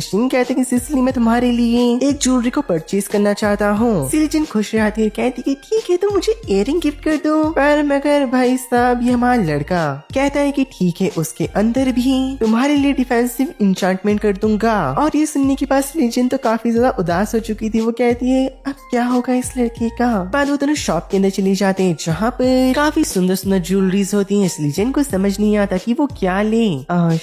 शिन कहते हैं कि सिसेली मैं तुम्हारे लिए एक ज्वेलरी को परचेज करना चाहता हूँ। सिलिजन खुश रहती है, कहती है ठीक है तो मुझे इयररिंग गिफ्ट कर दो। पर मगर भाई साहब ये हमारा लड़का कहता है कि ठीक है उसके अंदर भी तुम्हारे लिए डिफेंसिव इंचांटमेंट कर दूंगा। और ये सुनने के बाद सिलिजन तो काफी ज्यादा उदास हो चुकी थी। वो कहती है अब क्या होगा इस लड़के का। बाद वो दोनों शॉप के अंदर चले जाते हैं जहाँ पर काफी सुंदर सुंदर ज्वेलरीज होती हैं। सिलिजन को समझ नहीं आता कि वो क्या ले।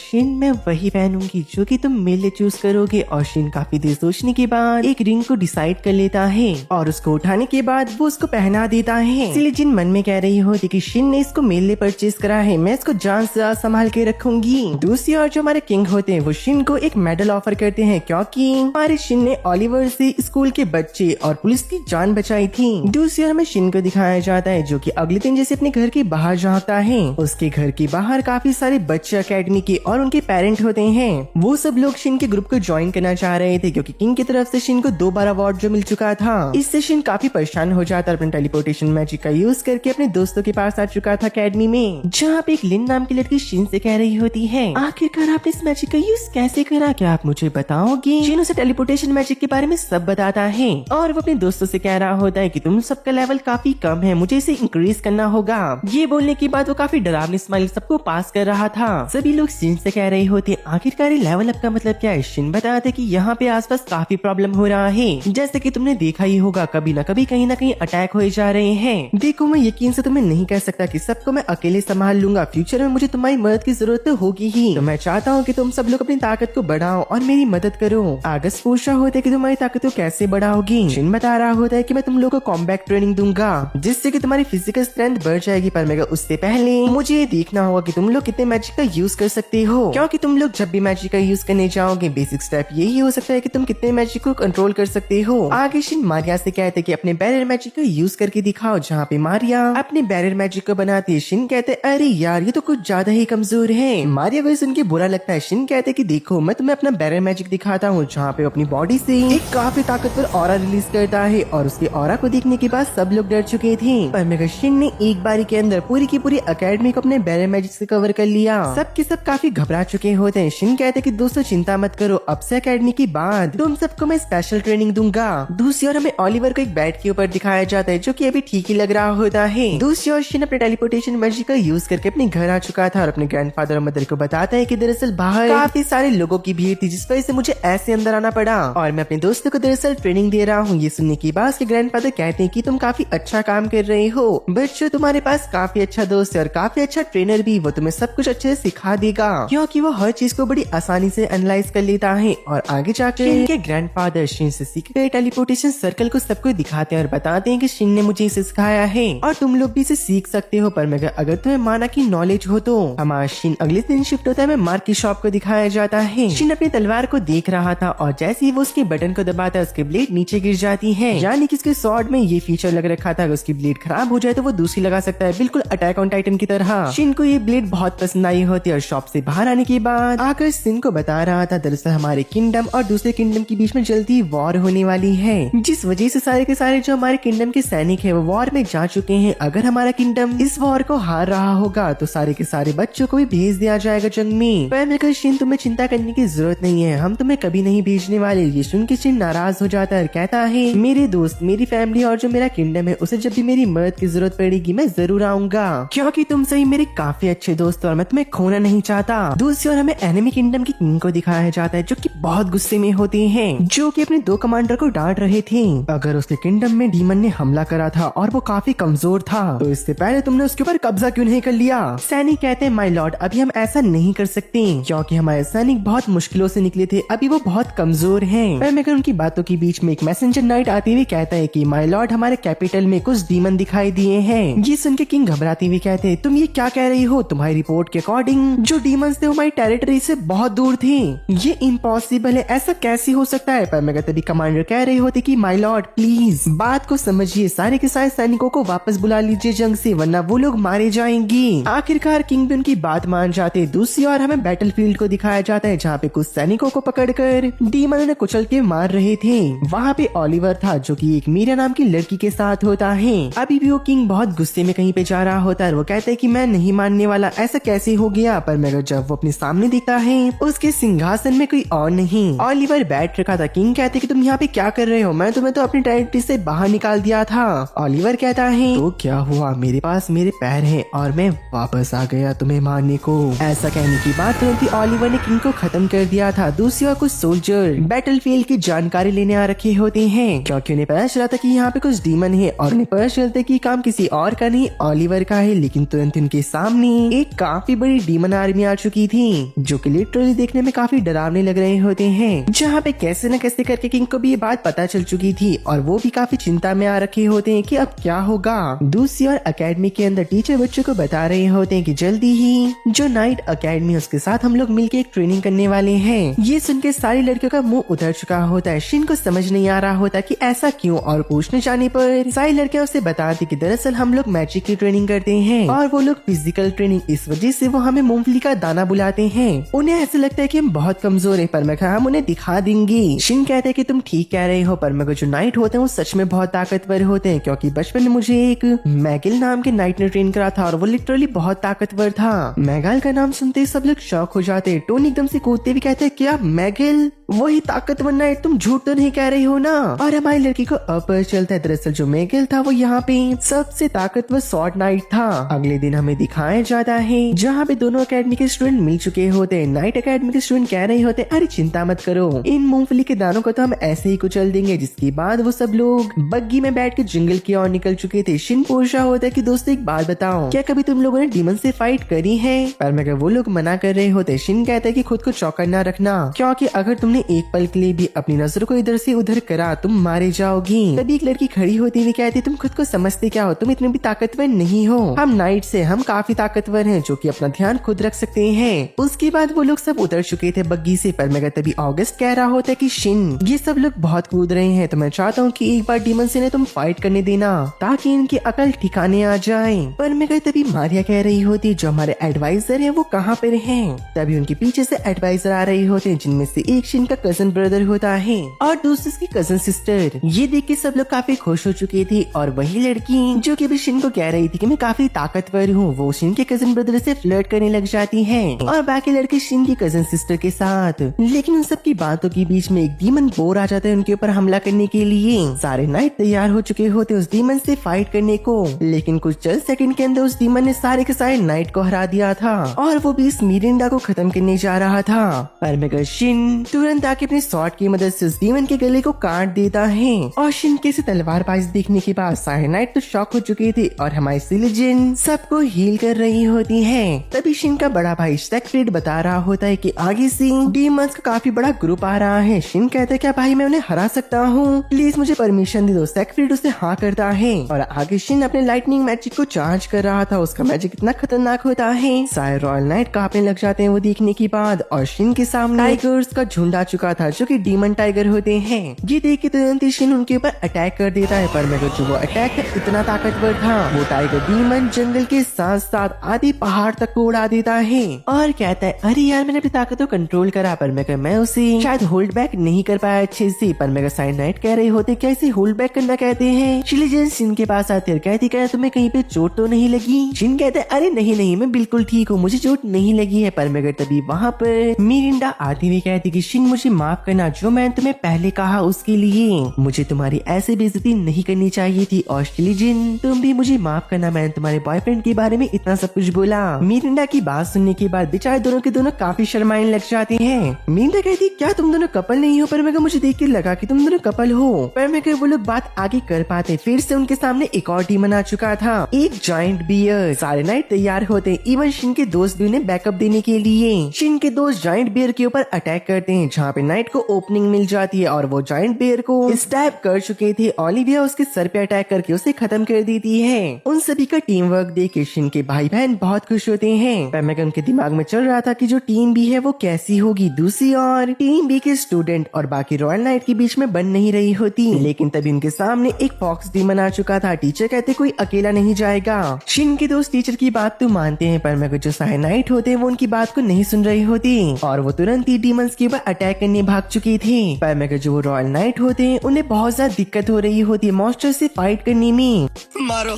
शिन मैं वही पहनूंगी जो कि तुम मेले चूज करोगे। और शिन काफी देर सोचने के बाद एक रिंग को डिसाइड कर लेता है और उसको उठाने के बाद वो उसको पहना देता है। इसलिए जिन मन में कह रही होती कि शिन ने इसको मेले परचेज करा है, मैं इसको जान से संभाल के रखूंगी। दूसरी ओर जो हमारे किंग होते हैं वो शिन को एक मेडल ऑफर करते हैं क्योंकि हमारे शिन ने ओलिवर से स्कूल के बच्चे और पुलिस की जान बचाई थी। दूसरी ओर हमें शिन को दिखाया जाता है जो कि अगले दिन जैसे अपने घर के बाहर झांकता है। उसके घर के बाहर काफी सारे बच्चे अकेडमी के और उनके पेरेंट होते हैं। वो सब लोग शिन के ग्रुप को ज्वाइन करना चाह रहे थे क्योंकि किंग की तरफ से शिन को 2 बार अवार्ड जो मिल चुका था। इससे शिन काफी परेशान हो जाता है। अपने टेलीपोर्टेशन मैजिक का यूज करके अपने दोस्तों के पास आ चुका था अकेडमी में, जहाँ पे एक लिन नाम की लड़की शिन से कह रही होती है, आखिरकार आपने इस मैजिक का यूज कैसे करा, क्या आप मुझे बताओगे। शिन उसे टेलीपोर्टेशन मैजिक के बारे में सब बताता है और वो अपने दोस्तों से कह रहा होता है कि तुम सबका लेवल काफी कम है, मुझे इसे इंक्रीज करना होगा। ये बोलने के बाद वो काफी डरावनी स्माइल सबको पास कर रहा था। सभी लोग शिन से कह रहे होते आखिरकार लेवल अप का मतलब क्या है। शिन बताते कि यहाँ पे आसपास काफी प्रॉब्लम हो रहा है, जैसे कि तुमने देखा ही होगा कभी न कभी कहीं ना कहीं अटैक हो जा रहे हैं। देखो मैं यकीन से तुम्हें नहीं कह सकता कि सबको मैं अकेले संभाल लूंगा, फ्यूचर में मुझे तुम्हारी मदद की जरूरत तो होगी ही। तो मैं चाहता हूँ कि तुम सब लोग अपनी ताकत को बढ़ाओ और मेरी मदद करो। आगस्ट पूछ रहा होता है कि तुम्हारी ताकत को कैसे बढ़ाओगी। शिन बता रहा होता है कि मैं तुम लोगों को कॉम्बैट ट्रेनिंग दूंगा जिससे कि तुम्हारी फिजिकल स्ट्रेंथ बढ़ जाएगी, पर मगर उससे पहले मुझे ये देखना होगा कि तुम लोग कितने मैजिक का यूज कर सकते हो, क्योंकि तुम लोग जब भी मैजिक का यूज करने जाओगे बेसिक स्टेप यही हो सकता है कि तुम कितने मैजिक को कंट्रोल कर सकते हो। आगे शिन मारिया से कहते कि अपने बैरियर मैजिक का यूज करके दिखाओ, जहाँ पे मारिया अपने बैरियर मैजिक को बनाती है। शिन कहते अरे यार ये तो कुछ ज्यादा ही कमजोर है। मारिया को सुन के बुरा लगता है। शिन कहते कि देखो मैं तुम्हें अपना बैरियर मैजिक दिखाता हूँ, जहाँ पे अपनी बॉडी से एक काफी ताकतवर ऑरा रिलीज करता है और उसके ऑरा को देखने के बाद सब लोग डर चुके थे, पर मगर शिन ने एक बारी के अंदर पूरी की पूरी अकेडमी को अपने बैरियर मैजिक से कवर कर लिया। सब के सब काफी घबरा चुके होते हैं। शिन कहते कि दोस्तों चिंता मत करो, अब से अकेडमी के बाद तुम सबको मैं स्पेशल ट्रेनिंग दूंगा। दूसरी ओर हमें ओलिवर को एक बेड के ऊपर दिखाया जाता है जो कि अभी ठीक ही लग रहा होता है। दूसरी ओर शिन अपने टेलीपोर्टेशन मैजिक का यूज करके अपने घर आ चुका था और अपने ग्रैंडफादर और मदर को बताता है कि दरअसल बाहर काफी सारे लोगों की भीड़ थी जिस वजह से मुझे ऐसे अंदर आना पड़ा और मैं अपने दोस्तों को दरअसल ट्रेनिंग दे रहा हूँ। ये सुनने के बाद उसके ग्रैंडफादर कहते हैं कि तुम काफी अच्छा काम कर रहे हो बच्चों, तुम्हारे पास काफी अच्छा दोस्त है और काफी अच्छा ट्रेनर भी, वो तुम्हें सब कुछ अच्छे से सिखा देगा क्योंकि वो हर चीज को बड़ी आसानी से एनालाइज कर लेता है। और आगे जाकर इनके ग्रैंडफादर शिन से सीखे गए टेलीपोर्टेशन सर्कल को सबको दिखाते हैं और बताते हैं कि शिन ने मुझे इसे सिखाया है और तुम लोग भी इसे सीख सकते हो, पर मगर अगर तुम्हें माना की नॉलेज हो तो। हमारा शिन अगले दिन शिफ्ट होता है, मार्क की शॉप को दिखाया जाता है। शिन अपनी तलवार को देख रहा था और जैसे ही वो उसके बटन को दबाता है उसकी ब्लेड नीचे गिर जाती है, यानी कि उसके स्वॉर्ड में ये फीचर लग रखा था, अगर उसकी ब्लेड खराब हो जाए तो वो दूसरी लगा सकता है, बिल्कुल अटैक ऑन टाइटन की तरह। शिन को ये ब्लेड बहुत पसंद आई होती है और शॉप से बाहर आने के बाद आकर शिन को बता रहा था दरअसल हमारे किंगडम और दूसरे किंगडम के बीच में जल्दी वॉर होने वाली है, जिस वजह से सारे के सारे जो हमारे किंगडम के सैनिक है वो वॉर में जा चुके हैं। अगर हमारा किंगडम इस वॉर को हार रहा होगा तो सारे के सारे बच्चों को भी भेज दिया जाएगा जंग में। पर मगर शिन तुम्हें चिंता करने की जरूरत नहीं है, हम तुम्हें कभी नहीं भेजने वाले। ये सुन के शिन नाराज हो जाता है और कहता है मेरे दोस्त, मेरी फैमिली और जो मेरा किंगडम है उसे जब भी मेरी मदद की जरूरत पड़ेगी मैं जरूर आऊंगा, क्योंकि तुम सही मेरे काफी अच्छे दोस्त और मैं तुम्हें खोना नहीं चाहता। दूसरी ओर हमें एनिमी किंगडम की किंग को दिखाया जाता है जो कि बहुत गुस्से में होते हैं, जो कि अपने 2 कमांडर को डांट रहे थे। अगर उसके किंगडम में डीमन ने हमला करा था और वो काफी कमजोर था तो इससे पहले तुमने उसके ऊपर कब्जा क्यों नहीं कर लिया। सैनिक कहते हैं माय लॉर्ड अभी हम ऐसा नहीं कर सकते क्योंकि हमारे सैनिक बहुत मुश्किलों से निकले थे, अभी वो बहुत कमजोर हैं। पर मगर उनकी बातों के बीच में एक मैसेंजर नाइट आते हुए कहता है कि माय लॉर्ड हमारे कैपिटल में कुछ डीमन दिखाई दिए हैं। ये सुन के किंग घबराते हुए कहते हैं तुम ये क्या कह रही हो, तुम्हारी रिपोर्ट के अकॉर्डिंग जो डीमंस थे हमारी टेरिटरी से बहुत दूर थे, ये इम्पॉसिबल है, ऐसा कैसे हो सकता है। पर मगर तभी कमांडर कह रहे होते कि माय लॉर्ड प्लीज बात को समझिए, सारे के सारे सैनिकों को वापस बुला लीजिए जंग से, वरना वो लोग मारे जाएंगे। आखिरकार किंग भी उनकी बात मान जाते। दूसरी ओर हमें बैटलफील्ड को दिखाया जाता है जहाँ पे कुछ सैनिकों को पकड़कर डीमन ने कुचल के मार रहे थे। वहाँ पे ओलिवर था जो कि एक मीरा नाम की लड़की के साथ होता है। अभी भी वो किंग बहुत गुस्से में कहीं पे जा रहा होता है, वो कहता है कि मैं नहीं मानने वाला, ऐसा कैसे हो गया। पर मगर जब वो अपने सामने दिखता है उसके सिंहासन में कोई और नहीं ओलिवर बैठ रखा था। किंग कहते कि तुम यहाँ पे क्या कर रहे हो, मैं तुम्हें तो अपनी टेरिटरी से बाहर निकाल दिया था। ओलिवर कहता है तो क्या हुआ, मेरे पास मेरे पैर हैं और मैं वापस आ गया तुम्हें मारने को। ऐसा कहने की बात तुरंत ही ओलिवर ने किंग को खत्म कर दिया था। दूसरी ओर कुछ सोल्जर बैटलफील्ड की जानकारी लेने आ रखे होते हैं क्योंकि उन्हें पता चला था कि यहाँ पे कुछ डीमन है और उन्हें पता चलता है कि काम किसी और का नहीं ओलिवर का है। लेकिन तुरंत उनके सामने एक काफी बड़ी डीमन आर्मी आ चुकी थी जो कि लिटरली देखने दिखने में काफी डरावने लग रहे होते हैं, जहाँ पे कैसे न कैसे करके किंग को भी ये बात पता चल चुकी थी और वो भी काफी चिंता में आ रखे होते हैं कि अब क्या होगा। दूसरी ओर अकेडमी के अंदर टीचर बच्चों को बता रहे होते हैं कि जल्दी ही जो नाइट अकेडमी उसके साथ हम लोग मिलके एक ट्रेनिंग करने वाले हैं। ये सुन के सारी लड़कियों का मुंह उतर चुका होता है। शिन को समझ नहीं आ रहा होता कि ऐसा क्यों, और पूछने जाने पर सारी लड़कियां उसे बताती कि दरअसल हम लोग मैजिक की ट्रेनिंग करते हैं और वो लोग फिजिकल ट्रेनिंग, इस वजह से वो हमें मूंगफली का दाना बुलाते हैं। उन्हें ऐसा लगता है कि हम बहुत कमजोर है, पर मैं कहा हम उन्हें दिखा देंगे। शिन कहते हैं कि तुम ठीक कह रहे हो, पर मगर जो नाइट होते हैं वो सच में बहुत ताकतवर होते हैं, क्योंकि बचपन में मुझे एक मैगिल नाम के नाइट ने ट्रेन करा था और वो लिटरली बहुत ताकतवर था। मैगल का नाम सुनते ही सब लोग शॉक हो जाते। टोनी एकदम से कूदते भी कहते हैं क्या मैगिल वही ताकतवर नाइट, तुम झूठ तो नहीं कह रही हो ना। और हमारी लड़की को अब पता चलता है दरअसल जो मैगिल था वो यहाँ पे सबसे ताकतवर शॉर्ट नाइट था। अगले दिन हमें दिखाया जाता है जहाँ पे दोनों अकेडमी के स्टूडेंट मिल चुके होते हैं। नाइट अकेडमी के स्टूडेंट कह रहे होते अरे चिंता मत करो, इन मूंगफली के दानों को तो हम ऐसे ही कुचल देंगे। जिसके बाद वो सब लोग बग्गी में बैठ के जंगल की ओर निकल चुके थे। शिन पूछ रहा होता है कि दोस्तों एक बात बताओ, क्या कभी तुम लोगों ने डीमन से फाइट करी है? पर मगर वो लोग मना कर रहे होते। शिन कहता है कि खुद को चौकन्ना ना रखना, क्योंकि अगर तुमने एक पल के लिए भी अपनी नजर को इधर से उधर करा तुम मारे जाओगी। तभी एक लड़की खड़ी होती हुई कहती तुम खुद को समझते क्या हो, तुम इतने भी ताकतवर नहीं हो। हम नाइट से हम काफी ताकतवर हैं जो कि अपना ध्यान खुद रख सकते हैं। उसके बाद वो लोग सब उतर चुके थे बग्गी से। पर मगर तभी ऑगस्ट कह रहा होता है कि शिन ये सब लोग बहुत कूद रहे हैं, तो मैं चाहता हूँ कि एक बार डीमन से ने तुम फाइट करने देना ताकि इनकी अकल ठिकाने आ जाए। पर मगर तभी मारिया कह रही होती जो हमारे एडवाइजर है वो कहाँ पर है। तभी उनके पीछे से एडवाइजर आ रही होते हैं, जिनमें से एक शिन का कजन ब्रदर होता है और दूसरी की कजन सिस्टर। ये देख के सब लोग काफी खुश हो चुके थे और वही लड़की जो कि भी शिन को कह रही थी कि मैं काफी ताकतवर हूँ, वो शिन के कजन ब्रदर से फ्लर्ट करने लग जाती है और बाकी लड़के शिन की कजन सिस्टर के साथ। लेकिन उन सब की बातों के बीच में एक डीमन बोर आ जाता है उनके ऊपर हमला करने के लिए। सारे नाइट तैयार हो चुके होते उस डीमन से फाइट करने को, लेकिन कुछ चंद सेकंड के अंदर उस डीमन ने सारे के सारे नाइट को हरा दिया था और वो भी इस मिरिंडा को खत्म करने जा रहा था। पर मगर शिन तुरंत आके अपने स्वॉर्ड की मदद से उस डीमन के गले को काट देता है और शिन के तलवारबाजी देखने के बाद सारे नाइट तो शॉक हो चुके थे और हमारी सिलिजिन सबको हील कर रही होती है। तभी शिन का बड़ा भाई सेक्रेट बता रहा होता है कि आगे से डीमंस का काफी बड़ा ग्रुप आ रहा है। शिन कहता है क्या भाई मैं उन्हें हरा सकता हूँ, प्लीज मुझे परमिशन दे दो। सेक्रेट उसे हाँ करता है और आगे शिन अपने लाइटनिंग मैजिक को चार्ज कर रहा था। उसका मैजिक इतना खतरनाक होता है सारे रॉयल नाइट कांपने लग जाते हैं वो देखने के बाद। और शिन के सामने टाइगर्स का झुंड आ चुका था जो कि डीमन टाइगर होते हैं। ये देख के तुरंत ही शिन उनके ऊपर अटैक कर देता है। पर मगर जो वो अटैक है इतना ताकतवर था वो टाइगर डीमन जंगल के साथ साथ आधी पहाड़ तक को उड़ा देता है और कहता है अरे यार मैंने अपनी ताकत को कंट्रोल करा, पर मगर मैं उसे शायद होल्ड बैक नहीं कर पाया अच्छे से। पर मगर साइनाइट कह रहे होते क्या इसे होल्ड बैक करना कहते हैं। शिलिजन शिन के पास आते और कहती क्या तुम्हें कहीं पे चोट तो नहीं लगी? शिन कहते अरे नहीं नहीं मैं बिल्कुल ठीक हूँ, मुझे चोट नहीं लगी है। पर मगर तभी वहाँ पर मिरिंडा आती हुई कहती कि शिन मुझे माफ करना, जो मैंने तुम्हें पहले कहा उसके लिए मुझे तुम्हारी ऐसे बेइज्जती नहीं करनी चाहिए थी। और शिलिजन तुम भी मुझे माफ करना, मैंने तुम्हारे बॉयफ्रेंड के बारे में इतना सब कुछ बोला। मिरिंडा की बात सुनने के बाद बेचारे दोनों के दोनों काफी शर्माने लग जाते हैं। मिरिंडा कहती क्या तुम दोनों कपल नहीं हो? पर मगर मुझे देख के लगा कि तुम दोनों कपल हो। पर मगर वो लोग बात आगे कर पाते फिर से उनके सामने एक और डीमन आ चुका था, एक जायंट बियर। सारे नाइट तैयार होते इवन शिन के दोस्त भी उन्हें बैकअप देने के लिए। शिन के दोस्त जायंट बियर के ऊपर अटैक करते हैं जहाँ पे नाइट को ओपनिंग मिल जाती है और वो जायंट बियर को स्टैब कर चुके थे। ओलिविया उसके सर पे अटैक करके उसे खत्म कर देती है। उन सभी का टीम वर्क देख के शिन के भाई बहन बहुत खुश होते हैं। पर मगर उनके दिमाग में चल रहा था कि जो टीम बी है वो कैसी होगी। दूसरी ओर टीम बी के स्टूडेंट और बाकी रॉयल नाइट के बीच में बन नहीं रही होती। लेकिन तभी उनके सामने एक फॉक्स डीमन आ चुका था। टीचर कहते कोई अकेला नहीं जाएगा। शिन के दोस्त टीचर की बात तो मानते हैं, पर मगर जो साइनाइट होते हैं वो उनकी बात को नहीं सुन रही होती और वो तुरंत ही डीमंस के ऊपर अटैक करने भाग चुकी थी। पर मगर जो रॉयल नाइट होते हैं उन्हें बहुत ज्यादा दिक्कत हो रही होती है मॉन्स्टर से फाइट करने में। मारो,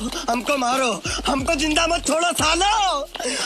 हमको जिंदा मत छोड़ो सालो।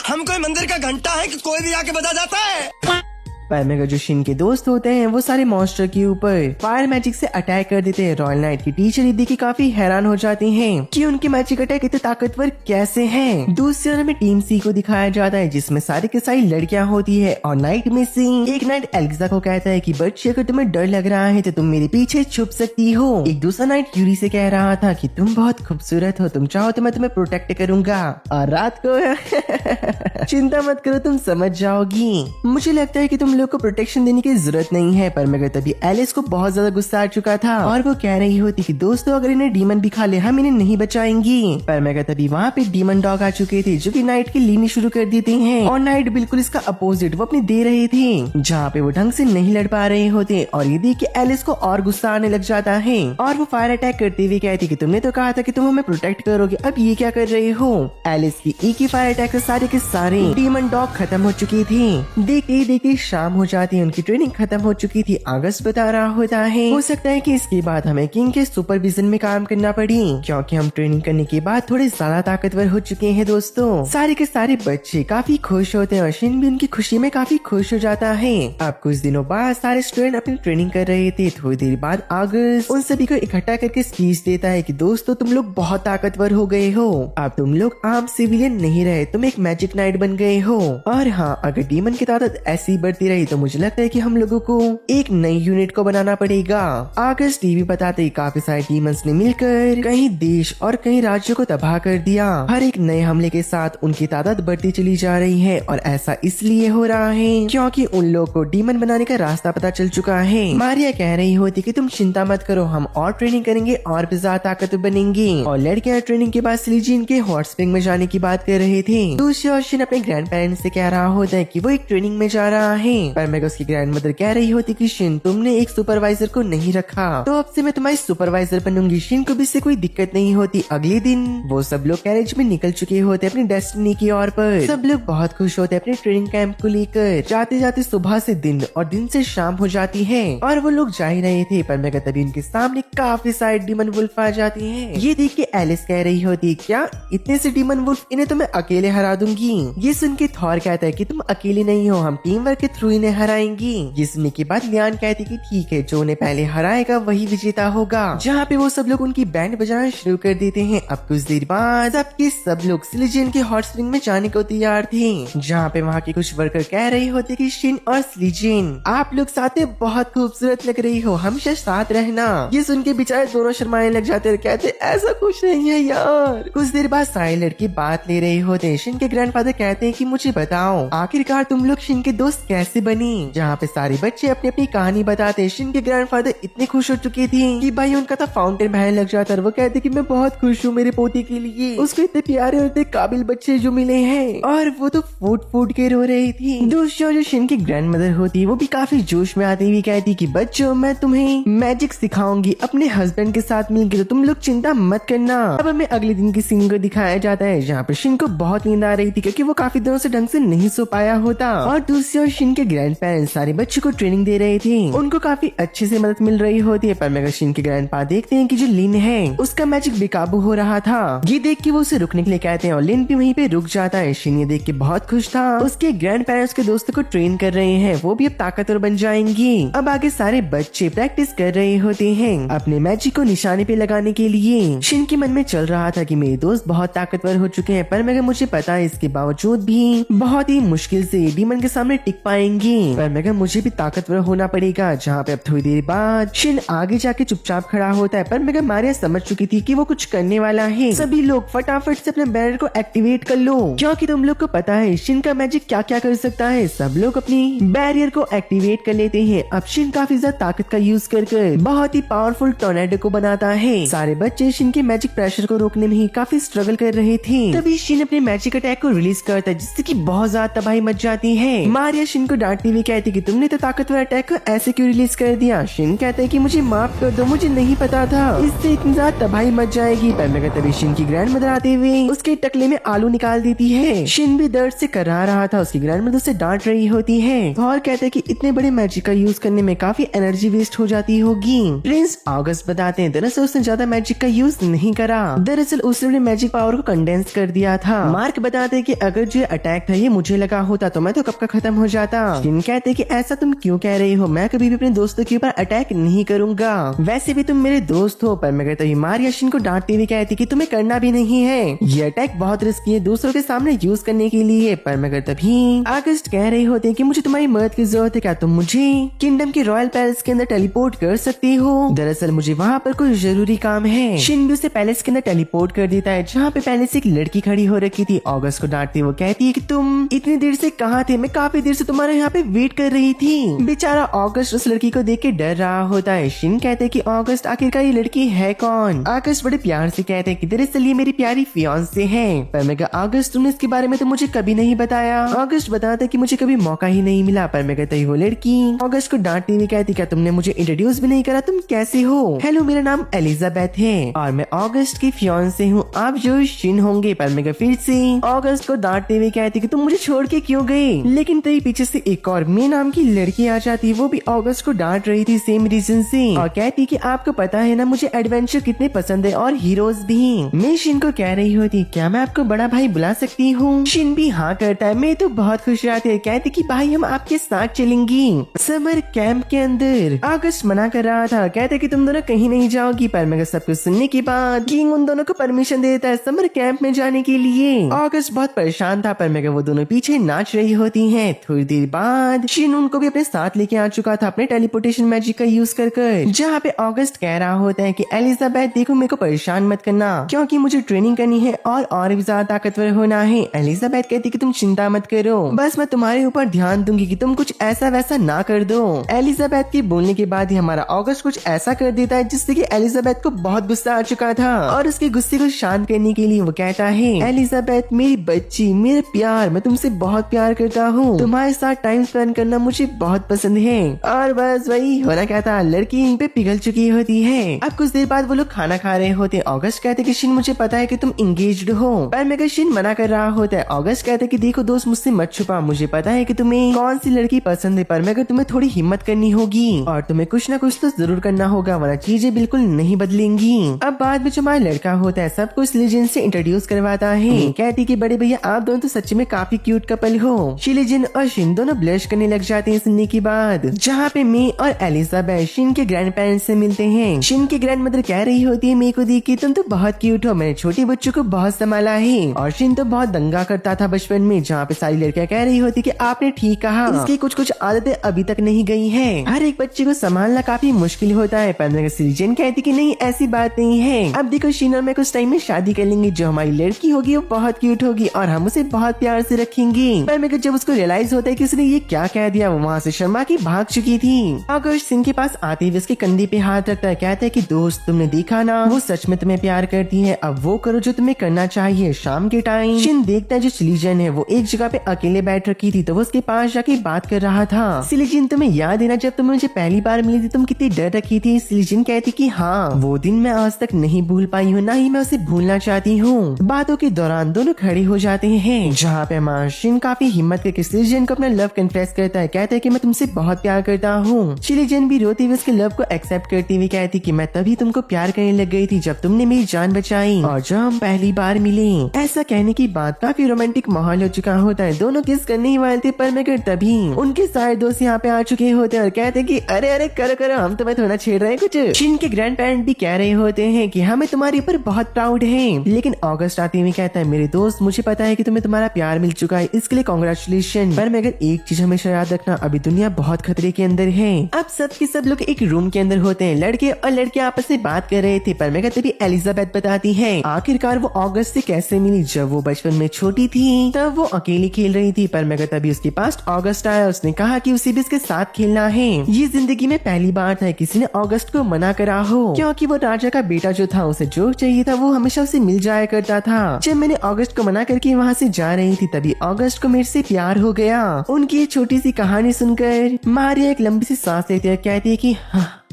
हम कोई मंदिर का घंटा है कि कोई भी आके बजा जाता है। पर मगर जो शिन के दोस्त होते हैं वो सारे मॉन्स्टर के ऊपर फायर मैजिक से अटैक कर देते हैं। रॉयल नाइट की टीचर ये देख के काफी हैरान हो जाती हैं कि उनके मैजिक अटैक इतने ताकतवर कैसे हैं। दूसरी ओर में टीम सी को दिखाया जाता है जिसमें सारी की सारी लड़कियां होती है और नाइट में से एक नाइट एलिजा को कहता है कि बच्ची अगर तुम्हें डर लग रहा है तो तुम मेरे पीछे छुप सकती हो। एक दूसरा नाइट यूरी से कह रहा था कि तुम बहुत खूबसूरत हो, तुम चाहो तो मैं तुम्हें प्रोटेक्ट करूंगा और रात को चिंता मत करो तुम समझ जाओगी। मुझे लगता है कि तुम लोग को प्रोटेक्शन देने की जरूरत नहीं है। पर मगर तभी एलिस को बहुत ज्यादा गुस्सा आ चुका था और वो कह रही होती कि दोस्तों अगर इन्हें डीमन भी खा ले हम इन्हें नहीं बचाएंगी। पर मगर तभी वहाँ पे डीमन डॉग आ चुके थे जो कि नाइट की लीनी शुरू कर देते हैं और नाइट बिल्कुल इसका अपोजिट वो अपनी दे रहे थे जहाँ पे वो ढंग से नहीं लड़ पा रहे होते। और ये देख के एलिस को और गुस्सा आने लग जाता है और वो फायर अटैक करते हुए कहती कि तुमने तो कहा था कि तुम हमें प्रोटेक्ट करोगे, अब ये क्या कर रहे हो। एलिस की एक ही फायर अटैक से सारे के सारे डीमन डॉग खत्म हो चुके थे। देखते देखते शाम हो जाती है, उनकी ट्रेनिंग खत्म हो चुकी थी। अगस्त बता रहा होता है हो सकता है कि इसके बाद हमें किंग के सुपरविजन में काम करना पड़ी क्योंकि हम ट्रेनिंग करने के बाद थोड़े ज्यादा ताकतवर हो चुके हैं। दोस्तों सारे के सारे बच्चे काफी खुश होते हैं और शिन भी उनकी खुशी में काफी खुश हो जाता है। अब कुछ दिनों बाद सारे स्टूडेंट अपनी ट्रेनिंग कर रहे थे। थोड़ी देर बाद अगस्त उन सभी को इकट्ठा करके स्पीच देता है कि दोस्तों तुम लोग बहुत ताकतवर हो गए हो, अब तुम लोग आम सिविलियन नहीं रहे, तुम एक मैजिक नाइट बन गए हो। और हाँ, अगर डीमन की ताकत ऐसी बढ़ती रही तो मुझे लगता है कि हम लोगों को एक नई यूनिट को बनाना पड़ेगा। अगस्त टीवी बताते काफी सारे डीमंस ने मिलकर कई देश और कई राज्यों को तबाह कर दिया। हर एक नए हमले के साथ उनकी तादाद बढ़ती चली जा रही है और ऐसा इसलिए हो रहा है क्योंकि उन लोगों को डीमन बनाने का रास्ता पता चल चुका है। मारिया कह रही होती कि तुम चिंता मत करो, हम और ट्रेनिंग करेंगे और भी ज्यादा ताकतवर बनेंगे। और लड़कियां ट्रेनिंग के बाद सिलिजियन के हॉट स्प्रिंग में जाने की बात कर रहे थे। दूसरी ओर शिन अपने ग्रैंड पेरेंट्स से कह रहा होता है कि वो एक ट्रेनिंग में जा रहा है। पर मैं उसकी ग्रैंड मदर कह रही होती कि शिन तुमने एक सुपरवाइजर को नहीं रखा तो अब से मैं तुम्हारी सुपरवाइजर बनूंगी। शिन को भी इससे कोई दिक्कत नहीं होती। अगले दिन वो सब लोग कैरेज में निकल चुके होते अपनी डेस्टिनी की ओर पर। सब लोग बहुत खुश होते अपने ट्रेनिंग कैंप को लेकर। जाते जाते सुबह से दिन और दिन से शाम हो जाती है और वो लोग जा ही रहे थे। पर मैं तभी उनके सामने काफी सारे डीमन वुल्फ आ जाती हैं। ये देख के एलिस कह रही होती क्या इतने से डीमन वुल्फ, इन्हें तो मैं अकेले हरा दूंगी। ये सुन के थॉर कहता है कि तुम अकेले नहीं हो, हम टीम वर्क के थ्रू इन्हें हराएंगी। ये सुनने के बाद लियान कहती कि ठीक है, जो उन्हें पहले हराएगा वही विजेता होगा। जहाँ पे वो सब लोग उनकी बैंड बजाना शुरू कर देते हैं। अब कुछ देर बाद सबके सब लोग सिलिजियन के हॉट स्प्रिंग में जाने को तैयार थे जहाँ पे वहाँ के कुछ वर्कर कह रहे होते कि शिन और सिलिजियन आप लोग साथ में बहुत खूबसूरत लग रही हो, हमेशा साथ रहना। ये सुन के बेचारे दोनों शर्माने लग जाते और कहते ऐसा कुछ नहीं है यार। कुछ देर बाद सारे लड़के बात ले रहे होते हैं। शिन के ग्रैंडफादर कहते हैं कि मुझे बताओ आखिरकार तुम लोग शिन के दोस्त कैसे बनी। जहाँ पे सारे बच्चे अपनी अपनी कहानी बताते हैं। शिन के ग्रैंडफादर इतने खुश हो चुके थे कि भाई उनका तो फाउंटेन बहने लग जाता और वो कहते कि मैं बहुत खुश हूँ मेरे पोते के लिए, उसको इतने प्यारे और इतने काबिल बच्चे जो मिले हैं। और वो तो फूट फूट के रो रही थी। दूसरी ओर जो शिन की ग्रैंड मदर होती है वो भी काफी जोश में आती हुई कहती कि बच्चों मैं तुम्हें मैजिक सिखाऊंगी अपने हस्बैंड के साथ मिलकर, तो तुम लोग चिंता मत करना। अब हमें अगले दिन की सीन को दिखाया जाता है जहाँ पर शिन को बहुत नींद आ रही थी क्योंकि वो काफी दिनों से ढंग से नहीं सो पाया होता। और दूसरी ओर शिन के ग्रैंड पेरेंट्स सारे बच्चों को ट्रेनिंग दे रहे थे, उनको काफी अच्छे से मदद मिल रही होती है। पर मगर शिन के ग्रैंडपा देखते हैं कि जो लिन है उसका मैजिक बेकाबू हो रहा था। ये देख के वो उसे रुकने के लिए कहते हैं और लिन भी वहीं पे रुक जाता है। शिन ये देख के बहुत खुश था। उसके ग्रैंड पेरेंट्स के दोस्तों को ट्रेन कर रहे हैं, वो भी अब ताकतवर बन जाएंगी। अब आगे सारे बच्चे प्रैक्टिस कर रहे होते हैं अपने मैजिक को निशाने पे लगाने के लिए। शिन के मन में चल रहा था कि मेरे दोस्त बहुत ताकतवर हो चुके हैं, पर मगर मुझे पता है इसके बावजूद भी बहुत ही मुश्किल से डीमन के सामने टिक पाएंगे। पर मगर मुझे भी ताकतवर होना पड़ेगा। जहाँ पे अब थोड़ी देर बाद शिन आगे जाके चुपचाप खड़ा होता है। पर मगर मारिया समझ चुकी थी कि वो कुछ करने वाला है। सभी लोग फटाफट से अपने बैरियर को एक्टिवेट कर लो क्योंकि तुम लोग को पता है शिन का मैजिक क्या क्या कर सकता है। सब लोग अपनी बैरियर को एक्टिवेट कर लेते हैं। अब शिन काफी ज्यादा ताकत का यूज कर बहुत ही पावरफुल टोर्नेडो को बनाता है। सारे बच्चे शिन के मैजिक प्रेशर को रोकने में ही काफी स्ट्रगल कर रहे थे। तभी शिन अपने मैजिक अटैक को रिलीज करता है जिससे कि बहुत ज्यादा तबाही मच जाती है। मारिया शिन को डांटती हुई कहती कि तुमने तो ताकतवर अटैक को ऐसे क्यों रिलीज कर दिया। शिन कहता है कि मुझे माफ कर दो, मुझे नहीं पता था इससे इतनी ज्यादा तबाही मच जाएगी। पर मगर तभी शिन की ग्रैंड मदर आते हुए उसके टकले में आलू निकाल देती है। शिन भी दर्द से कराह रहा था। उसकी ग्रैंड मदर उसे डांट रही होती है और कहते हैं कि इतने बड़े मैजिक का यूज करने में काफी एनर्जी वेस्ट हो जाती होगी। प्रिंस अगस्त बताते हैं दरअसल उसने ज्यादा मैजिक का यूज नहीं करा, दरअसल उसने अपने मैजिक पावर को कंडेंस कर दिया था। मार्क बताते हैं कि अगर जो अटैक था ये मुझे लगा होता तो मैं तो कब का खत्म हो जाता। शिन कहते हैं कि ऐसा तुम क्यों कह रही हो, मैं कभी भी अपने दोस्तों के ऊपर अटैक नहीं करूंगा, वैसे भी तुम मेरे दोस्त हो। पर मगर तभी मारिया शिन को डांटती हुई कहती कि तुम्हें करना भी नहीं है, ये अटैक बहुत रिस्की है दूसरों के सामने यूज करने के लिए। पर मगर तभी अगस्त कह रहे होते हैं कि मुझे तुम्हारी मदद की जरूरत है, क्या तुम मुझे किंगडम के रॉयल पैलेस के अंदर टेलीपोर्ट कर सकती हो। दरअसल मुझे वहाँ पर कोई जरूरी काम है। शिन भी उसे पैलेस के अंदर टेलीपोर्ट कर देता है जहाँ पे पहले से एक लड़की खड़ी हो रखी थी। अगस्त को डांटती वो कहती है कि तुम इतनी देर से कहाँ थे, मैं काफी देर से तुम्हारे यहाँ यहाँ पे वेट कर रही थी। बेचारा ऑगस्ट उस लड़की को देख के डर रहा होता है। शिन कहते कि ऑगस्ट आखिरकार ये लड़की है कौन। ऑगस्ट बड़े प्यार से कहते हैं कि दरअसल ये मेरी प्यारी फियांसे है। पर मैं कहा ऑगस्ट तुमने इसके बारे में तो मुझे कभी नहीं बताया। ऑगस्ट बताता कि मुझे कभी मौका ही नहीं मिला। पर मैं कहता वो लड़की ऑगस्ट को डांटती हुई कहती क्या तुमने मुझे इंट्रोड्यूस भी नहीं करा, तुम कैसे हो? हेलो मेरा नाम एलिजाबेथ है और मैं ऑगस्ट की फियांसे हूँ, आप जो शिन होंगे। पर मैं फिर से ऑगस्ट को डांटते हुए कहती कि तुम मुझे छोड़ के क्यों गए। लेकिन तेरे पीछे से एक और मे नाम की लड़की आ जाती, वो भी ऑगस्ट को डांट रही थी सेम रीजन से और कहती कि आपको पता है ना मुझे एडवेंचर कितने पसंद है और हीरोज भी। मैं शिन को कह रही होती क्या मैं आपको बड़ा भाई बुला सकती हूँ? शिन भी हाँ करता है। मैं तो बहुत खुश रहती है, कहती कि भाई हम आपके साथ चलेंगी समर कैंप के अंदर। ऑगस्ट मना कर रहा था, कहते कि तुम दोनों कहीं नहीं जाओगी। पर मैं सब कुछ सुनने के बाद किंग उन दोनों को परमिशन देता है समर कैंप में जाने के लिए। ऑगस्ट बहुत परेशान था पर मैं वो दोनों पीछे नाच रही होती हैं। थोड़ी देर बाद शिन उनको भी अपने साथ लेके आ चुका था अपने टेलीपोर्टेशन मैजिक का यूज कर जहाँ पे ऑगस्ट कह रहा होता है कि एलिजाबेथ देखो मेरे को परेशान मत करना क्योंकि मुझे ट्रेनिंग करनी है और भी ज्यादा ताकतवर होना है। एलिजाबेथ कहती कि तुम चिंता मत करो, बस मैं तुम्हारे ऊपर ध्यान दूंगी कि तुम कुछ ऐसा वैसा ना कर दो। एलिजाबेथ के बोलने के बाद ही हमारा ऑगस्ट कुछ ऐसा कर देता है जिससे कि एलिजाबेथ को बहुत गुस्सा आ चुका था और उसके गुस्से को शांत करने के लिए वो कहता है एलिजाबेथ मेरी बच्ची मेरे प्यार, मैं तुमसे बहुत प्यार करता हूँ, तुम्हारे साथ टाइम स्पेंड करना मुझे बहुत पसंद है। और बस वही होना क्या था, लड़की इन पे पिघल चुकी होती है। अब कुछ देर बाद वो लोग खाना खा रहे होते। ऑगस्ट कहते कि शिन मुझे पता है कि तुम इंगेज्ड हो। पर मैं शिन मना कर रहा होता है। ऑगस्ट कहते कि देखो दोस्त मुझसे मत छुपा, मुझे पता है कि तुम्हें कौन सी लड़की पसंद है। पर मैं तुम्हें थोड़ी हिम्मत करनी होगी और तुम्हें कुछ ना कुछ तो जरूर करना होगा वरना चीजें बिल्कुल नहीं बदलेंगी। अब बाद में जो हमारा लड़का होता है सब कुछ लिजिन से इंट्रोड्यूस करवाता है। कहती कि बड़े भैया आप दोनों तो सच में काफी क्यूट कपल हो। शिलिजिन और शिन दोनों ब्लश करने लग जाते हैं सुनने के बाद। जहाँ पे मे और एलिजाबेथ शिन के ग्रैंड पेरेंट्स से मिलते हैं। शिन की ग्रैंड मदर कह रही होती है मे को देख के तुम तो बहुत क्यूट हो, मैंने छोटे बच्चों को बहुत संभाला है। और शिन तो बहुत दंगा करता था बचपन में। जहाँ पे सारी लड़कियां कह रही होती कि आपने ठीक कहा, इसकी कुछ कुछ आदतें अभी तक नहीं गई है, हर एक बच्चे को संभालना काफी मुश्किल होता है। पर सिलिजन कहती कि नहीं ऐसी बात नहीं है, अब देखो शिन और मैं कुछ टाइम में शादी कर लेंगे, जो हमारी लड़की होगी वो बहुत क्यूट होगी और हम उसे बहुत प्यार से रखेंगे। पर जब उसको रियलाइज होता है कि उसने ये क्या कह दिया, वो वहाँ से शर्मा की भाग चुकी थी। ऑगस्ट सिंह के पास आते हुए उसके कंधे पे हाथ रखता है, कहता है कि दोस्त तुमने देखा ना वो सच में तुम्हें प्यार करती है, अब वो करो जो तुम्हें करना चाहिए। शाम के टाइम शिन देखता है जो सिलिजन है वो एक जगह पे अकेले बैठ रखी थी, तो वो उसके पास जाके बात कर रहा था। सिलिजन तुम्हें याद है ना जब तुम मुझे पहली बार मिली थी तुम कितनी डर रखी थी? सिलिजन कहती कि हाँ, वो दिन मैं आज तक नहीं भूल पाई हूँ, ना ही मैं उसे भूलना चाहती हूँ। बातों के दौरान दोनों खड़े हो जाते हैं, जहाँ पे शिन काफी हिम्मत करके सिलिजन को अपना लव कन्फेस करता है। कहता है कि मैं तुमसे बहुत प्यार करता हूँ। सिलिजन भी रोते हुए उसके लव को एक्सेप्ट करती हुई कहती कि मैं तभी तुमको प्यार करने लग गई थी जब तुमने मेरी जान बचाई और जब हम पहली बार मिले। ऐसा कहने की बात काफी रोमांटिक माहौल हो चुका होता है, दोनों किस करने ही वाले थे। पर मगर तभी उनके सारे दोस्त यहाँ पे आ चुके होते हैं और कहते हैं कि अरे अरे करो करो, हम तुम्हें थोड़ा छेड़ रहे हैं कुछ। शिन के ग्रैंड पेरेंट भी कह रहे होते हैं कि हमें तुम्हारे ऊपर बहुत प्राउड है। लेकिन ऑगस्ट आते हुए कहता है मेरे दोस्त मुझे पता है कि तुम्हें तुम्हारा प्यार मिल चुका है, इसके लिए कांग्रेचुलेशन। पर मगर एक चीज हमेशा याद रखना, अभी दुनिया बहुत खतरे के अंदर है। अब सब के सब लोग एक रूम के अंदर होते हैं, लड़के और लड़कियां आपस में बात कर रहे थे। पर मगर तभी एलिजाबेथ बताती है आखिरकार वो ऑगस्ट से कैसे मिली। जब वो बचपन में छोटी थी तब वो अकेली खेल रही थी। पर मगर तभी उसके पास ऑगस्ट आया, उसने कहा कि उसे भी इसके साथ खेलना है। ये जिंदगी में पहली बार था किसी ने ऑगस्ट को मना करा हो, क्योंकि वो राजा का बेटा जो था उसे जो चाहिए था वो हमेशा उसे मिल जाया करता था। जब मैंने ऑगस्ट को मना करके वहाँ से जा रही थी तभी ऑगस्ट को मेरे से प्यार हो गया। उनकी एक छोटी सी कहानी सुनकर मारिया एक लंबी सी सांस लेती है, कहती है कि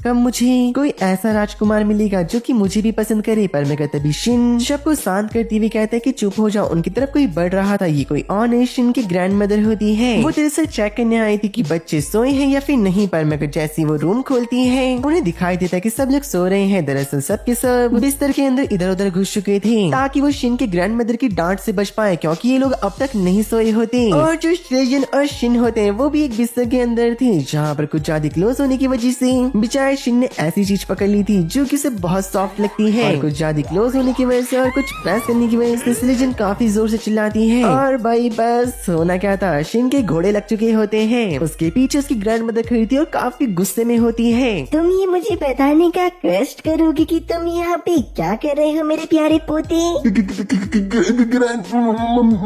कब मुझे कोई ऐसा राजकुमार मिलेगा जो कि मुझे भी पसंद करे। पर मैं तभी शिन सबको शांत करती हुई कहता है कि चुप हो जाओ, उनकी तरफ कोई बढ़ रहा था। ये कोई और नहीं शिन की ग्रैंड मदर होती है, वो दरअसल चेक करने आई थी कि बच्चे सोए हैं या फिर नहीं। पर मैं जैसी वो रूम खोलती है उन्हें दिखाई देता है कि सब लोग सो रहे हैं। दरअसल सब के सब बिस्तर के अंदर इधर उधर घुस चुके थे ताकि वो शिन के ग्रैंड मदर की डांट से बच पाए, क्योंकि ये लोग अब तक नहीं सोए होते। और जो सिलिजन और शिन होते हैं वो भी एक बिस्तर के अंदर थे, जहाँ पर कुछ ज्यादा क्लोज होने की वजह से बेचारे शायद शिन ने ऐसी चीज पकड़ ली थी जो कि उसे बहुत सॉफ्ट लगती है और कुछ ज्यादा क्लोज होने की वजह से और कुछ प्रेस करने की वजह से सिलिजन काफी जोर से चिल्लाती है। और भाई बस होना क्या था, शिन के घोड़े लग चुके होते हैं। उसके पीछे उसकी ग्रैंड मदर खड़ी थी और काफी गुस्से में होती है। तुम ये मुझे बताने का कष्ट करोगे कि तुम यहाँ पे क्या कर रहे हो मेरे प्यारे पोते?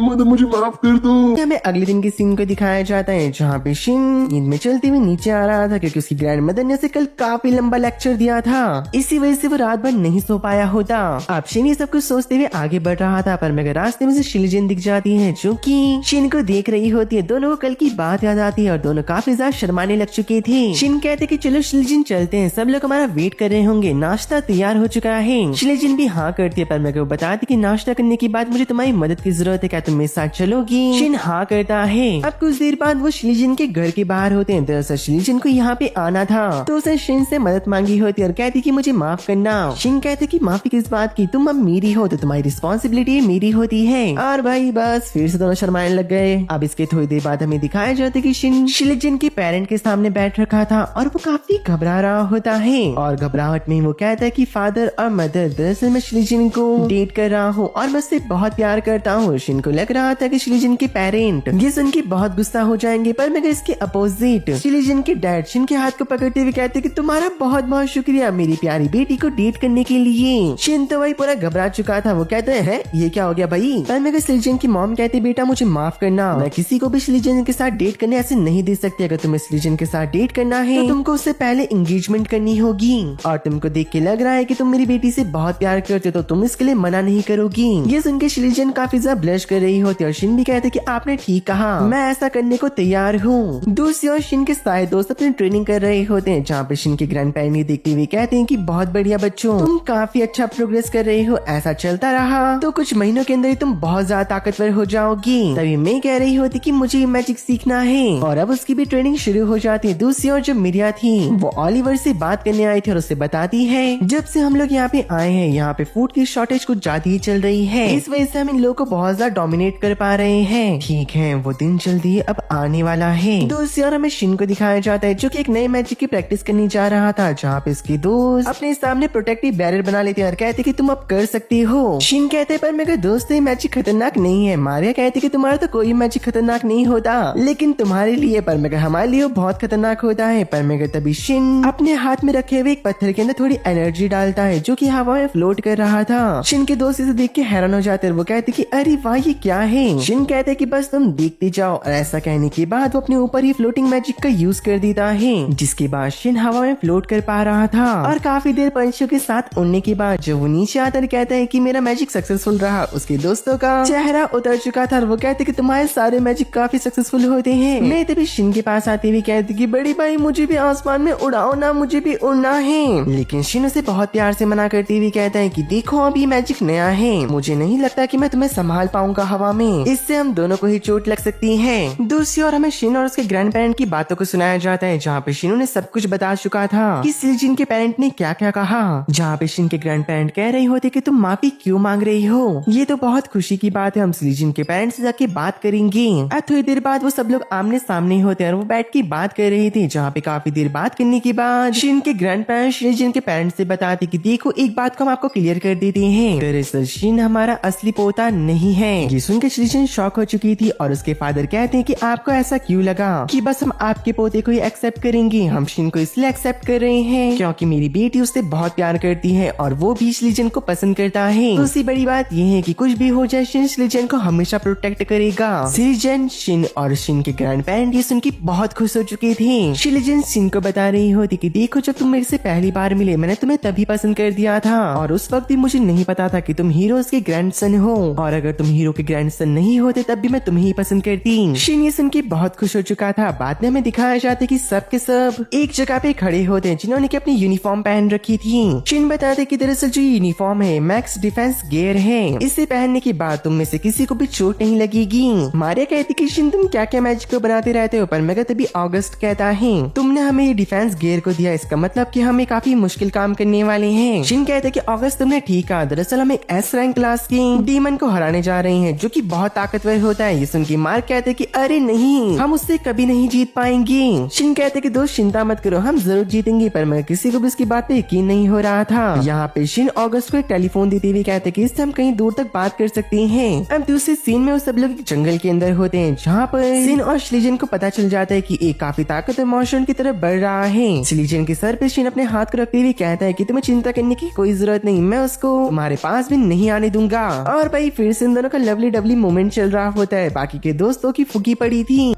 मदर मुझे माफ कर दो। हमें अगले दिन के सीन को दिखाया जाता है जहाँ पे शिन नींद में चलते हुए नीचे आ रहा था क्योंकि उसकी ग्रैंड मदर ने उसे कल काफी लंबा लेक्चर दिया था। इसी वजह से वो रात भर नहीं सो पाया होता। अब शिन ये सब कुछ सोचते हुए आगे बढ़ रहा था पर मगर रास्ते में से शिलिजन दिख जाती है जो कि शिन को देख रही होती है। दोनों को कल की बात याद आती है और दोनों काफी ज्यादा शर्माने लग चुके थे। शिन कहते कि चलो शिलिजन चलते हैं, सब लोग हमारा वेट कर रहे होंगे, नाश्ता तैयार हो चुका है। शिलिजन भी हाँ करती है पर मगर वो बताती कि नाश्ता करने के बाद मुझे तुम्हारी मदद की जरूरत है, क्या तुम मेरे साथ चलोगी? शिन हाँ करता है। अब कुछ देर बाद वो शिलिजन के घर के बाहर होते हैं। दरअसल शिलिजन को यहाँ पे आना था तो उसने शिन से मदद मांगी होती है और कहती कि मुझे माफ करना। शिन कहते कि माफी किस बात की, तुम अब मेरी हो तो तुम्हारी रिस्पॉन्सिबिलिटी मेरी होती है। और भाई बस फिर से दोनों शर्माने लग गए। अब इसके थोड़ी देर बाद हमें दिखाया जाता है कि शिन शिलिजन के पेरेंट के सामने बैठ रखा था और वो काफी घबरा रहा होता है और घबराहट में वो कहता है कि फादर और मदर दरअसल मैं शिलिजन को डेट कर रहा हूँ और मैं उससे बहुत प्यार करता हूँ। शिन को लग रहा था कि शिलिजन के पेरेंट ये सुन के बहुत गुस्सा हो जाएंगे पर मगर इसके अपोजिट शिलिजन के डैड शिन के हाथ को पकड़ते हुए कहते कि तुम्हारा बहुत बहुत शुक्रिया मेरी प्यारी बेटी को डेट करने के लिए। शिन तो वही पूरा घबरा चुका था। वो कहते हैं ये क्या हो गया भाई? पर मगर शिलिजन की मॉम कहती बेटा मुझे माफ करना, मैं किसी को भी शिलिजन के साथ डेट करने ऐसे नहीं दे सकती। अगर तुम्हें शिलिजन के साथ डेट करना है तो तुमको उससे पहले एंगेजमेंट करनी होगी और तुमको देख के लग रहा है कि तुम मेरी बेटी से बहुत प्यार करते हो तो तुम इसके लिए मना नहीं करोगी। ये सुन के शिलिजन काफी ज्यादा ब्लश कर रही होती है और शिन भी कहते कि आपने ठीक कहा, मैं ऐसा करने को तैयार हूँ। दूसरी ओर शिन के सारे दोस्त अपनी ट्रेनिंग कर रहे होते हैं जहाँ पे शिन के ग्रैंड पेरेंट्स देखते हुए कहते हैं कि बहुत बढ़िया बच्चों, तुम काफी अच्छा प्रोग्रेस कर रहे हो, ऐसा चलता रहा तो कुछ महीनों के अंदर ही तुम बहुत ज्यादा ताकतवर हो जाओगी। तभी मैं कह रही होती कि मुझे मैजिक सीखना है और अब उसकी भी ट्रेनिंग शुरू हो जाती है। दूसरी ओर जो मिरिया थी वो ओलिवर से बात करने आई थी और उससे बताती है जब से हम लोग यहाँ पे आए हैं यहाँ पे फूड की शॉर्टेज कुछ ज्यादा ही चल रही है, इस वजह से हम इन लोगों को बहुत ज्यादा डोमिनेट कर पा रहे हैं। ठीक है वो दिन जल्दी अब आने वाला है। दूसरी ओर हमें शिन को दिखाया जाता है जो कि एक नए मैजिक की प्रैक्टिस करने जा रहा था जहाँ पे इसके दोस्त अपने सामने प्रोटेक्टिव बैरियर बना लेते हैं और कहते कि तुम अब कर सकते हो। शिन कहते पर मेरे दोस्त ये मैजिक खतरनाक नहीं है। मारिया कहती कि तुम्हारा तो कोई मैजिक खतरनाक नहीं होता लेकिन तुम्हारे लिए पर मगर हमारे लिए बहुत खतरनाक होता है। पर मगर तभी शिन अपने हाथ में रखे हुए एक पत्थर के अंदर थोड़ी एनर्जी डालता है जो कि हवा में फ्लोट कर रहा था। शिन के दोस्त इसे देख के हैरान हो जाते हैं। वो कहते कि अरे वाह ये क्या है? शिन कहते कि बस तुम देखते जाओ और ऐसा कहने के बाद वो अपने ऊपर ही फ्लोटिंग मैजिक का यूज कर देता है जिसके बाद शिन हवा में फ्लोट कर पा रहा था और काफी देर पंछियों के साथ उड़ने के बाद जब वो नीचे आता है कहता है कि मेरा मैजिक सक्सेसफुल रहा। उसके दोस्तों का चेहरा उतर चुका था और वो कहते कि तुम्हारे सारे मैजिक काफी सक्सेसफुल होते हैं। मैं तभी शिन के पास आते हुए कहती कि बड़ी भाई मुझे भी आसमान में उड़ाओ ना, मुझे भी उड़ना है। लेकिन शिन उसे बहुत प्यार से मना करते हुए कहता है कि देखो अभी मैजिक नया है, मुझे नहीं लगता कि मैं तुम्हें संभाल पाऊंगा हवा में, इससे हम दोनों को ही चोट लग सकती है। दूसरी ओर हमें शिन और उसके ग्रैंड पेरेंट की बातों को सुनाया जाता है जहाँ पे शिन ने सब कुछ बता चुका था कि शिलिजन के पेरेंट ने क्या क्या कहा। जहाँ पे शिन के ग्रैंड पेरेंट कह रही होते कि तुम माफी क्यों मांग रही हो, ये तो बहुत खुशी की बात है, हम शिलिजन के पेरेंट्स से जाके बात करेंगे। अब थोड़ी देर बाद वो सब लोग आमने सामने होते हैं और वो बैठ के बात कर रहे थे जहाँ पे काफी देर बात करने के बाद शिन के ग्रैंड पेरेंट्स शिलिजन के पेरेंट्स से बताते कि देखो एक बात को हम आपको क्लियर कर देते हैं, दरअसल शिन हमारा असली पोता नहीं है। ये सुन के शिलिजन शॉक हो चुकी थी और उसके फादर कहते हैं कि आपको ऐसा क्यों लगा कि बस हम आपके पोते को ही एक्सेप्ट करेंगे? हम शिन को इसलिए एक्सेप्ट कर रहे हैं क्योंकि मेरी बेटी उससे बहुत प्यार करती है और वो भी शिलिजन को पसंद करता है। दूसरी बड़ी बात ये है कि कुछ भी हो जाए शिन शिलिजन को हमेशा प्रोटेक्ट करेगा। शिलिजन, शिन और शिन के ग्रैंड पेरेंट ये सुन के बहुत खुश हो चुके थे। शिलिजन शिन को बता रही होती कि देखो जब तुम मेरे से पहली बार मिले मैंने तुम्हें तभी पसंद कर दिया था और उस वक्त भी मुझे नहीं पता था कि तुम हीरोज के ग्रैंडसन हो और अगर तुम हीरो के ग्रैंडसन नहीं होते तब भी मैं तुम्हें ही पसंद करती। शिन ये सुन के बहुत खुश हो चुका था। बाद में हमें दिखाया जाता कि सब के सब एक जगह पे खड़े होते हैं जिन्होंने की अपनी यूनिफॉर्म पहन रखी थी। शिन बताते कि दरअसल जो यूनिफॉर्म है मैक्स डिफेंस गियर है, इसे पहनने के बाद तुम में से किसी को भी चोट नहीं लगेगी। मारिया कहती कि शिन तुम क्या क्या मैजिक को बनाते रहते हो, पर मगर तभी ऑगस्ट कहता है तुमने हमें ये डिफेंस गियर को दिया, इसका मतलब कि हमें काफी मुश्किल काम करने वाले हैं। शिन कहते कि ऑगस्ट तुमने ठीक कहा, दरअसल हम एक एस रैंक क्लास की डीमन को हराने जा रहे हैं जो कि बहुत ताकतवर होता है। ये सुन के मार्क कहते कि अरे नहीं हम उससे कभी नहीं जीत पाएंगे। शिन कहते कि दोस्त चिंता मत करो हम जरूर जीतेंगे, पर मगर किसी को भी उसकी बात पे यकीन नहीं हो रहा था। यहाँ पे शिन ऑगस्ट को एक टेलीफोन देते हुए कहते कि इससे हम कहीं दूर तक बात कर सकते हैं। अब दूसरे सीन में वो सब लोग जंगल के अंदर होते हैं, जहाँ पर शिन और श्लीजन को पता चल जाता है कि एक काफी ताकतवर मॉन्स्टर की तरफ बढ़ रहा है। श्लीजन के सर पे शिन अपने हाथ को रखते हुए कहता है कि तुम्हें चिंता करने की कोई जरूरत नहीं, मैं उसको तुम्हारे पास भी नहीं आने दूंगा। और भाई फिर से इन दोनों का लवली डबली मोमेंट चल रहा होता है। बाकी के दोस्तों की फुकी पड़ी थी।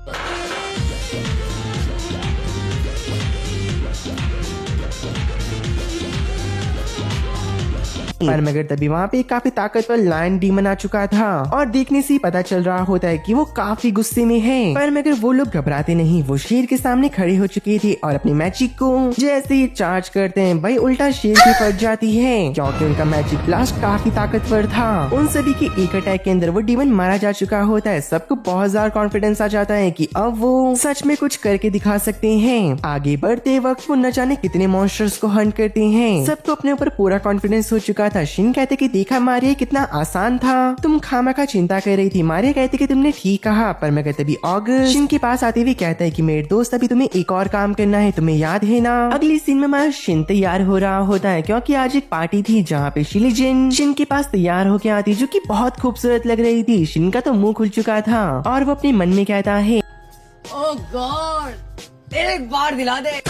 पर मगर तभी वहाँ पे काफी ताकतवर लायन डीमन आ चुका था और देखने से ही पता चल रहा होता है कि वो काफी गुस्से में है। पर मगर वो लोग घबराते नहीं, वो शेर के सामने खड़े हो चुके थे और अपनी मैजिक को जैसे ही चार्ज करते हैं भाई उल्टा शेर की फट जाती है, क्योंकि उनका मैजिक ब्लास्ट काफी ताकतवर था। उन सभी के एक अटैक के अंदर वो डीमन मारा जा चुका होता है। सबको बहुत ज्यादा कॉन्फिडेंस आ जाता है कि अब वो सच में कुछ करके दिखा सकते हैं। आगे बढ़ते वक्त वो न जाने कितने मॉन्स्टर्स को हंट करते हैं। सबको अपने ऊपर पूरा कॉन्फिडेंस हो चुका था। शिन कहते कि देखा मारिया कितना आसान था, तुम खामखा चिंता कर रही थी। मारिया कहते कि तुमने ठीक कहा। पर मैं कहते भी ऑगस्ट शिन के पास आते हुए कहता है कि मेरे दोस्त अभी तुम्हें एक और काम करना है, तुम्हें याद है ना। अगली सीन में हमारा शिन तैयार हो रहा होता है क्योंकि आज एक पार्टी थी जहाँ पे शिलिजन शिन के पास तैयार होके आती, जो कि बहुत खूबसूरत लग रही थी। शिन का तो मुंह खुल चुका था और वो अपने मन में कहता है ओह गॉड एक बार दिला दे।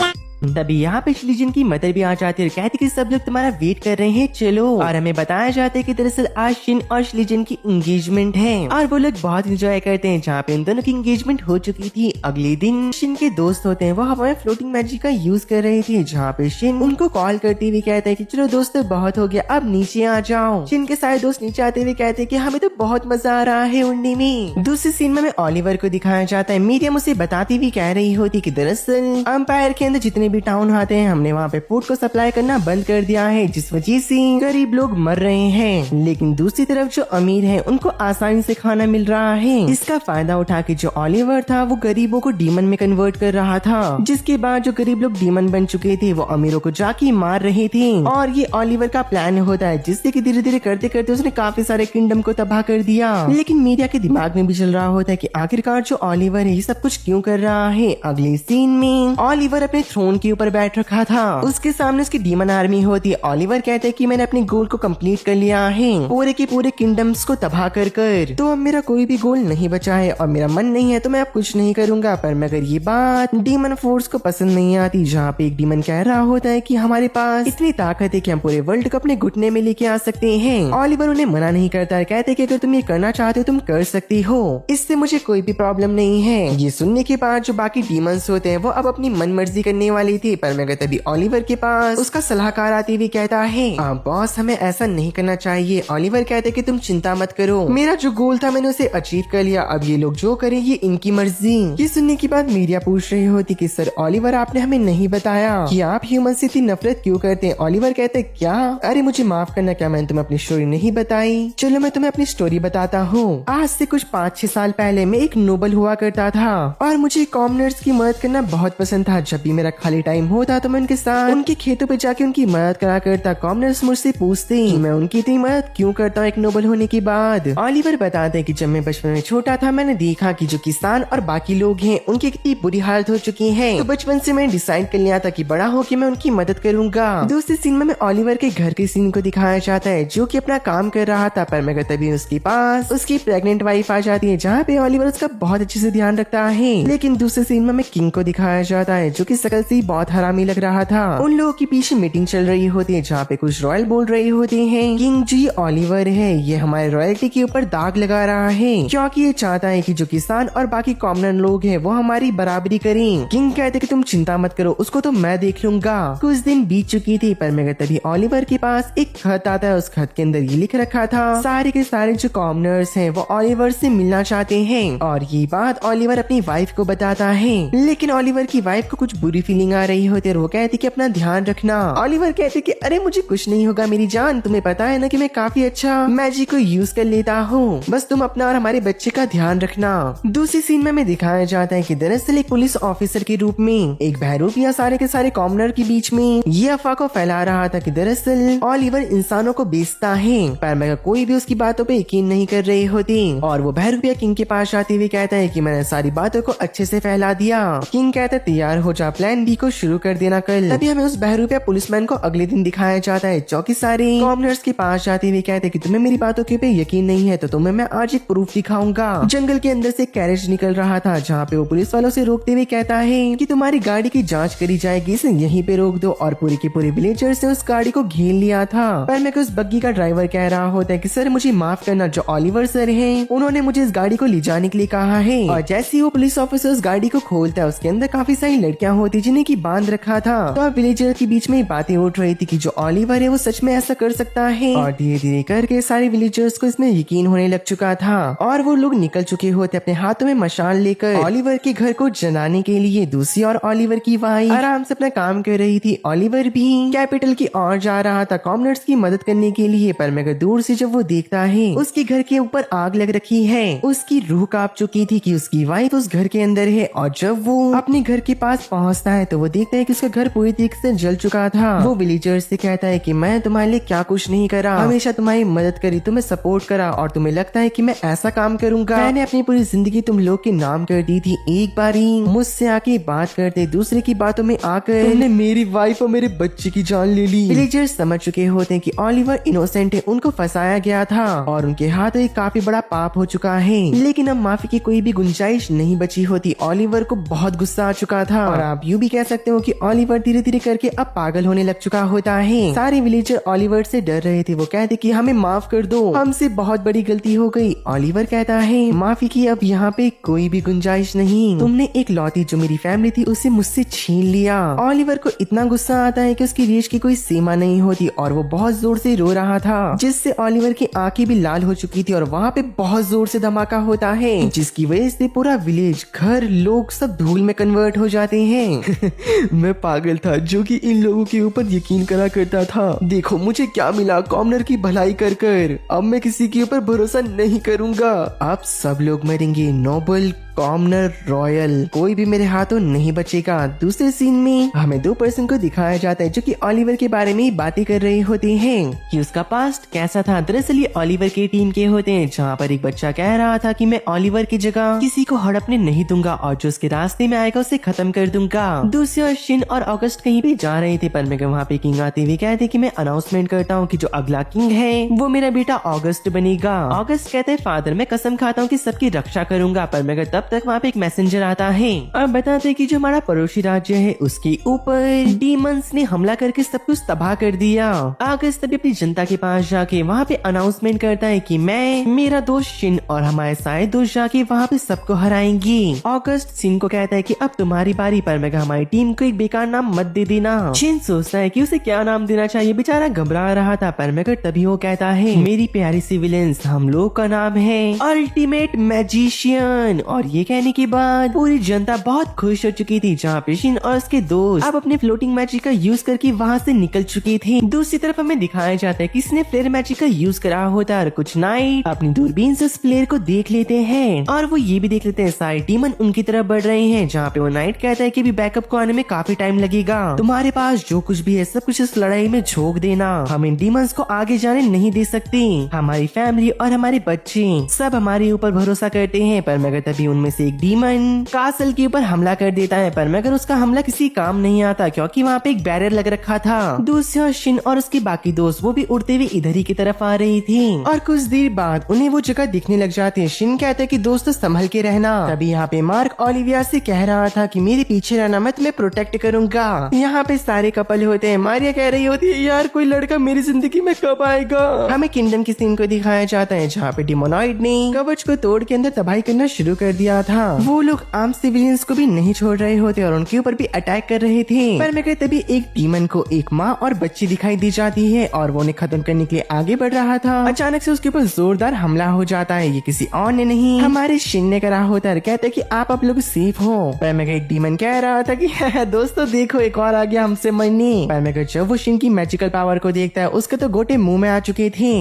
तभी यहाँ पे शिलिजन की मदर भी आ जाती है, कहती कि सब लोग तुम्हारा वेट कर रहे हैं चलो। और हमें बताया जाता है कि दरअसल आज शिन और शिलिजन की एंगेजमेंट है और वो लोग बहुत एंजॉय करते हैं। जहाँ पे इन दोनों की एंगेजमेंट हो चुकी थी, अगले दिन शिन के दोस्त होते हैं वो हवा में फ्लोटिंग मैजिक का यूज कर रहे थे, जहाँ पे शिन उनको कॉल करते हुए कहता है कि चलो दोस्तों बहुत हो गया, अब नीचे आ जाओ। शिन के सारे दोस्त नीचे आते हुए कहते हैं कि हमें तो बहुत मजा आ रहा है उड़ने में। दूसरी सीन में हमें ओलिवर को दिखाया जाता है। मीडियम उसे बताती हुई कह रही होती कि दरअसल एम्पायर के अंदर जितने भी टाउन आते हैं हमने वहाँ पे फूड को सप्लाई करना बंद कर दिया है, जिस वजह से गरीब लोग मर रहे हैं। लेकिन दूसरी तरफ जो अमीर हैं उनको आसानी से खाना मिल रहा है। इसका फायदा उठा के जो ओलिवर था वो गरीबों को डीमन में कन्वर्ट कर रहा था, जिसके बाद जो गरीब लोग डीमन बन चुके थे वो अमीरों को जाके मार रहे थे। और ये ओलिवर का प्लान होता है, जिससे कि धीरे धीरे करते करते उसने काफी सारे किंगडम को तबाह कर दिया। लेकिन मीडिया के दिमाग में भी चल रहा होता है कि आखिरकार जो ओलिवर है ये सब कुछ क्यों कर रहा है। अगले सीन में ओलिवर अपने थ्रोन के ऊपर बैठ रखा था, उसके सामने उसकी डीमन आर्मी होती है। ओलिवर कहता है कि मैंने अपने गोल को कंप्लीट कर लिया है, पूरे के पूरे किंगडम्स को तबाह कर कर, तो अब मेरा कोई भी गोल नहीं बचा है और मेरा मन नहीं है तो मैं अब कुछ नहीं करूंगा। पर मगर ये बात डीमन फोर्स को पसंद नहीं आती, जहाँ पे एक डीमन कह रहा होता है कि हमारे पास इतनी ताकत है कि हम पूरे वर्ल्ड को अपने घुटने में लेके आ सकते हैं। ओलिवर उन्हें मना नहीं करता है, कहते कि अगर तुम ये करना चाहते हो तुम कर सकती हो, इससे मुझे कोई भी प्रॉब्लम नहीं है। ये सुनने के बाद जो बाकी डीमंस होते हैं वो अब अपनी मन मर्जी करने वाली थी। पर मगर तभी ओलिवर के पास उसका सलाहकार आते हुए कहता है बॉस हमें ऐसा नहीं करना चाहिए। ओलिवर कहते कि तुम चिंता मत करो, मेरा जो गोल था मैंने उसे अचीव कर लिया, अब ये लोग जो करें ये इनकी मर्जी। ये सुनने के बाद मीडिया पूछ रही होती कि सर ओलिवर आपने हमें नहीं बताया कि आप ह्यूमन से इतनी नफरत क्यों करते हैं। ओलिवर कहते क्या, अरे मुझे माफ करना, क्या मैंने तुम्हें अपनी स्टोरी नहीं बताई। चलो मैं तुम्हें अपनी स्टोरी बताता हूँ। आज से कुछ 5-6 साल पहले मैं एक नोबल हुआ करता था और मुझे कॉमनर्स की मदद करना बहुत पसंद था। जब भी मेरा खाली टाइम होता तो मैं उनके साथ उनके खेतों पे जाके उनकी मदद करा करता। कॉमनर्स मुझसे पूछते कि मैं उनकी इतनी मदद क्यों करता हूँ एक नोबल होने के बाद। ओलिवर बताते हैं कि जब मैं बचपन में छोटा था मैंने देखा कि जो किसान और बाकी लोग हैं उनकी कितनी बुरी हालत हो चुकी है, तो बचपन से मैंने डिसाइड कर लिया था कि बड़ा होके मैं उनकी मदद करूंगा। दूसरे सीन में ओलिवर के घर के सीन को दिखाया जाता है, जो कि अपना काम कर रहा था। पर मगर तभी उसके पास उसकी प्रेग्नेंट वाइफ आ जाती है, जहाँ पे ओलिवर उसका बहुत अच्छे से ध्यान रखता है। लेकिन दूसरे सीन में हमें किंग को दिखाया जाता है, जो कि शकल से बहुत हरामी लग रहा था। उन लोगों के पीछे मीटिंग चल रही होती है, जहाँ पे कुछ रॉयल बोल रहे होते हैं किंग जी ओलिवर है ये हमारे रॉयल्टी के ऊपर दाग लगा रहा है, क्योंकि ये चाहता है कि जो किसान और बाकी कॉमनर लोग हैं वो हमारी बराबरी करें। किंग कहते कि तुम चिंता मत करो, उसको तो मैं देख लूंगा। कुछ दिन बीत चुकी थी, पर मगर तभी ओलिवर के पास एक खत आता है। उस खत के अंदर ये लिख रखा था सारे के सारे जो कॉमनर्स हैं वो ओलिवर से मिलना चाहते हैं, और ये बात ओलिवर अपनी वाइफ को बताता है। लेकिन ओलिवर की वाइफ को कुछ बुरी फीलिंग आ रही होती है, वो कहती कि अपना ध्यान रखना। ओलिवर कहते कि अरे मुझे कुछ नहीं होगा मेरी जान, तुम्हें पता है ना कि मैं काफी अच्छा मैजिक को यूज कर लेता हूँ, बस तुम अपना और हमारे बच्चे का ध्यान रखना। दूसरी सीन में हमें दिखाया जाता है कि दरअसल एक पुलिस ऑफिसर के रूप में एक बहरूपिया सारे के सारे कॉमनर के बीच में ये अफवाह को फैला रहा था कि दरअसल ओलिवर इंसानों को बेचता है, पर मगर कोई भी उसकी बातों पे यकीन नहीं कर रहे होते। और वो बहरूपिया किंग के पास आते हुए कहता है कि मैंने सारी बातों को अच्छे से फैला दिया। किंग कहता है तैयार हो जा, प्लान बी को को शुरू कर देना कल। तभी हमें उस बहरूपिया पुलिसमैन को अगले दिन दिखाया जाता है, जो कि सारे कॉमनर्स के पास जाते हुए कहते हैं कि तुम्हें मेरी बातों के पे यकीन नहीं है तो तुम्हें मैं आज एक प्रूफ दिखाऊंगा। जंगल के अंदर से कैरेज निकल रहा था, जहाँ पे वो पुलिस वालों से रोकते हुए कहता है कि तुम्हारी गाड़ी की जांच करी जाएगी, इसे यहीं पे रोक दो। और पूरे के पूरे विलेजर्स ने उस गाड़ी को घेर लिया था। पर मैं उस बग्गी का ड्राइवर कह रहा होता है कि सर मुझे माफ करना, जो ओलिवर सर हैं उन्होंने मुझे इस गाड़ी को ले जाने के लिए कहा है। और जैसे ही वो पुलिस ऑफिसर उस गाड़ी को खोलता है, उसके अंदर काफी सारी लड़कियां होती जिन्हें की बांध रखा था। तो अब विलेजर के बीच में बातें उठ रही थी कि जो ओलिवर है वो सच में ऐसा कर सकता है। और धीरे धीरे करके सारे विलेजर्स को इसमें यकीन होने लग चुका था और वो लोग निकल चुके होते अपने हाथों में मशाल लेकर ओलिवर के घर को जलाने के लिए। दूसरी और ओलिवर की वाइफ आराम से अपना काम कर रही थी। ओलिवर भी कैपिटल की ओर जा रहा था कॉमनर्स की मदद करने के लिए। पर मगर दूर से जब वो देखता है उसके घर के ऊपर आग लग रखी है, उसकी रूह कांप चुकी थी कि उसकी वाइफ उस घर के अंदर है। और जब वो अपने घर के पास पहुंचता है तो वो देखता है कि उसका घर पूरी तरीके से जल चुका था। वो विलेजर्स से कहता है कि मैं तुम्हारे लिए क्या कुछ नहीं करा, हमेशा तुम्हारी मदद करी, तुम्हें सपोर्ट करा और तुम्हें लगता है कि मैं ऐसा काम करूंगा। मैंने अपनी पूरी जिंदगी तुम लोग के नाम कर दी थी, एक बारी मुझसे आके बात करते, दूसरे की बातों में आकर तुमने मेरी वाइफ और मेरे बच्चे की जान ले ली। विलेजर्स समझ चुके होते हैं कि ओलिवर इनोसेंट है, उनको फंसाया गया था और उनके हाथ एक काफी बड़ा पाप हो चुका है। लेकिन अब माफी की कोई भी गुंजाइश नहीं बची होती। ओलिवर को बहुत गुस्सा आ चुका था और आप यूं भी कह सकते हो कि ओलिवर धीरे धीरे करके अब पागल होने लग चुका होता है। सारे विलेजर ओलिवर से डर रहे थे। वो कहते कि हमें माफ कर दो, हमसे बहुत बड़ी गलती हो गई। ओलिवर कहता है माफी की अब यहाँ पे कोई भी गुंजाइश नहीं, तुमने एक लौती जो मेरी फैमिली थी उसे मुझसे छीन लिया। ओलिवर को इतना गुस्सा आता है कि उसकी रीछ की कोई सीमा नहीं होती और वो बहुत जोर से रो रहा था, जिससे ओलिवर की आंखें भी लाल हो चुकी थी। और वहाँ पे बहुत जोर से धमाका होता है जिसकी वजह से पूरा विलेज, घर, लोग सब धूल में कन्वर्ट हो जाते हैं। मैं पागल था जो कि इन लोगों के ऊपर यकीन करा करता था। देखो मुझे क्या मिला, कॉमनर की भलाई कर कर। अब मैं किसी के ऊपर भरोसा नहीं करूंगा। अब सब लोग मरेंगे, नोबल, कॉमनर, रॉयल, कोई भी मेरे हाथों नहीं बचेगा। दूसरे सीन में हमें दो पर्सन को दिखाया जाता है जो कि ओलिवर के बारे में ही बातें कर रहे होते हैं कि उसका पास्ट कैसा था। दरअसल ये ओलिवर के टीम के होते हैं, जहाँ पर एक बच्चा कह रहा था कि मैं ओलिवर की जगह किसी को हड़पने नहीं दूंगा और जो उसके रास्ते में आएगा उसे खत्म कर दूंगा। दूसरी ओर शिन और ऑगस्ट कहीं भी जा रहे थे, पर मैं वहाँ पे किंग आते हुए कहते कि मैं अनाउंसमेंट करता हूँ कि जो अगला किंग है वो मेरा बेटा ऑगस्ट बनेगा। ऑगस्ट कहते हैं फादर मैं कसम खाता हूँ कि सबकी रक्षा करूंगा। पर मगर तब तक वहाँ पे एक मैसेंजर आता है और बताते कि जो हमारा पड़ोसी राज्य है उसके ऊपर डीमंस ने हमला करके सब कुछ तबाह कर दिया। ऑगस्ट तभी अपनी जनता के पास जाके वहाँ पे अनाउंसमेंट करता है कि मैं, मेरा दोस्त शिन और हमारे सारे दोस्त जाके वहाँ पे सबको हराएंगे। ऑगस्ट शिन को कहता है कि अब तुम्हारी बारी, पर मैं हमारी टीम को एक बेकार नाम मत दे देना। शिन सोचता है कि उसे क्या नाम देना चाहिए, बेचारा घबरा रहा था। पर मगर तभी वो कहता है मेरी प्यारी सी विलेंस, हम लोग का नाम है अल्टीमेट मैजिशियन। और ये कहने के बाद पूरी जनता बहुत खुश हो चुकी थी, जहाँ पे शिन और उसके दोस्त अब अपने फ्लोटिंग मैजिक का यूज करके वहाँ से निकल चुके थे। दूसरी तरफ हमें दिखाया जाता है किसने फ्लेयर मैजिक का यूज करा होता है और कुछ नाइट अपनी दूरबीन से उस फ्लेयर को देख लेते हैं और वो ये भी देख लेते हैं सारे डीमन उनकी तरफ बढ़ रहे हैं, जहाँ पे वो नाइट कहता है कि भी बैकअप को आने में काफी टाइम लगेगा, तुम्हारे पास जो कुछ भी है सब कुछ इस लड़ाई में झोंक देना, हम इन डीमंस को आगे जाने नहीं दे सकते, हमारी फैमिली और हमारे बच्चे सब हमारे ऊपर भरोसा करते हैं। पर मगर तभी उनमें से एक डीमन कासल के ऊपर हमला कर देता है, पर मगर उसका हमला किसी काम नहीं आता क्योंकि वहाँ पे एक बैरियर लग रखा था। दूसरी ओर शिन और उसके बाकी दोस्त वो भी उड़ते हुए इधर ही की तरफ आ रही थी और कुछ देर बाद उन्हें वो जगह दिखने लग जाती है। शिन कहता है कि दोस्तों संभल के रहना। तभी यहाँ पे मार्क ओलिविया से कह रहा था कि मेरे पीछे रहना, मैं तुम्हें प्रोटेक्ट करूंगा। यहाँ पे सारे कपल होते हैं। मारिया कह रही होती है यार कोई लड़का मेरी जिंदगी में कब आएगा। हमें किंगडम की सीन को दिखाया जाता है जहाँ पे डिमोनॉइड ने कवच को तोड़ के अंदर तबाही करना शुरू कर दिया था। वो लोग आम सिविलियंस को भी नहीं छोड़ रहे होते और उनके ऊपर भी अटैक कर रहे थे। पर मैं तभी एक डीमन को एक माँ और बच्ची दिखाई दी जाती है और वो उन्हें खत्म करने के लिए आगे बढ़ रहा था। अचानक से उसके ऊपर जोरदार हमला हो जाता है। ये किसी और ने नहीं हमारे शिन ने करा होता है। कहते कि आप लोग सेफ हो। पर मैं एक डीमन कह रहा था कि दोस्तों देखो एक और आ गया हमसे मरने। पर मैं जब वो शिन की मैजिकल पावर को देखता है उसके तो गोटे मुंह में आ चुके थे।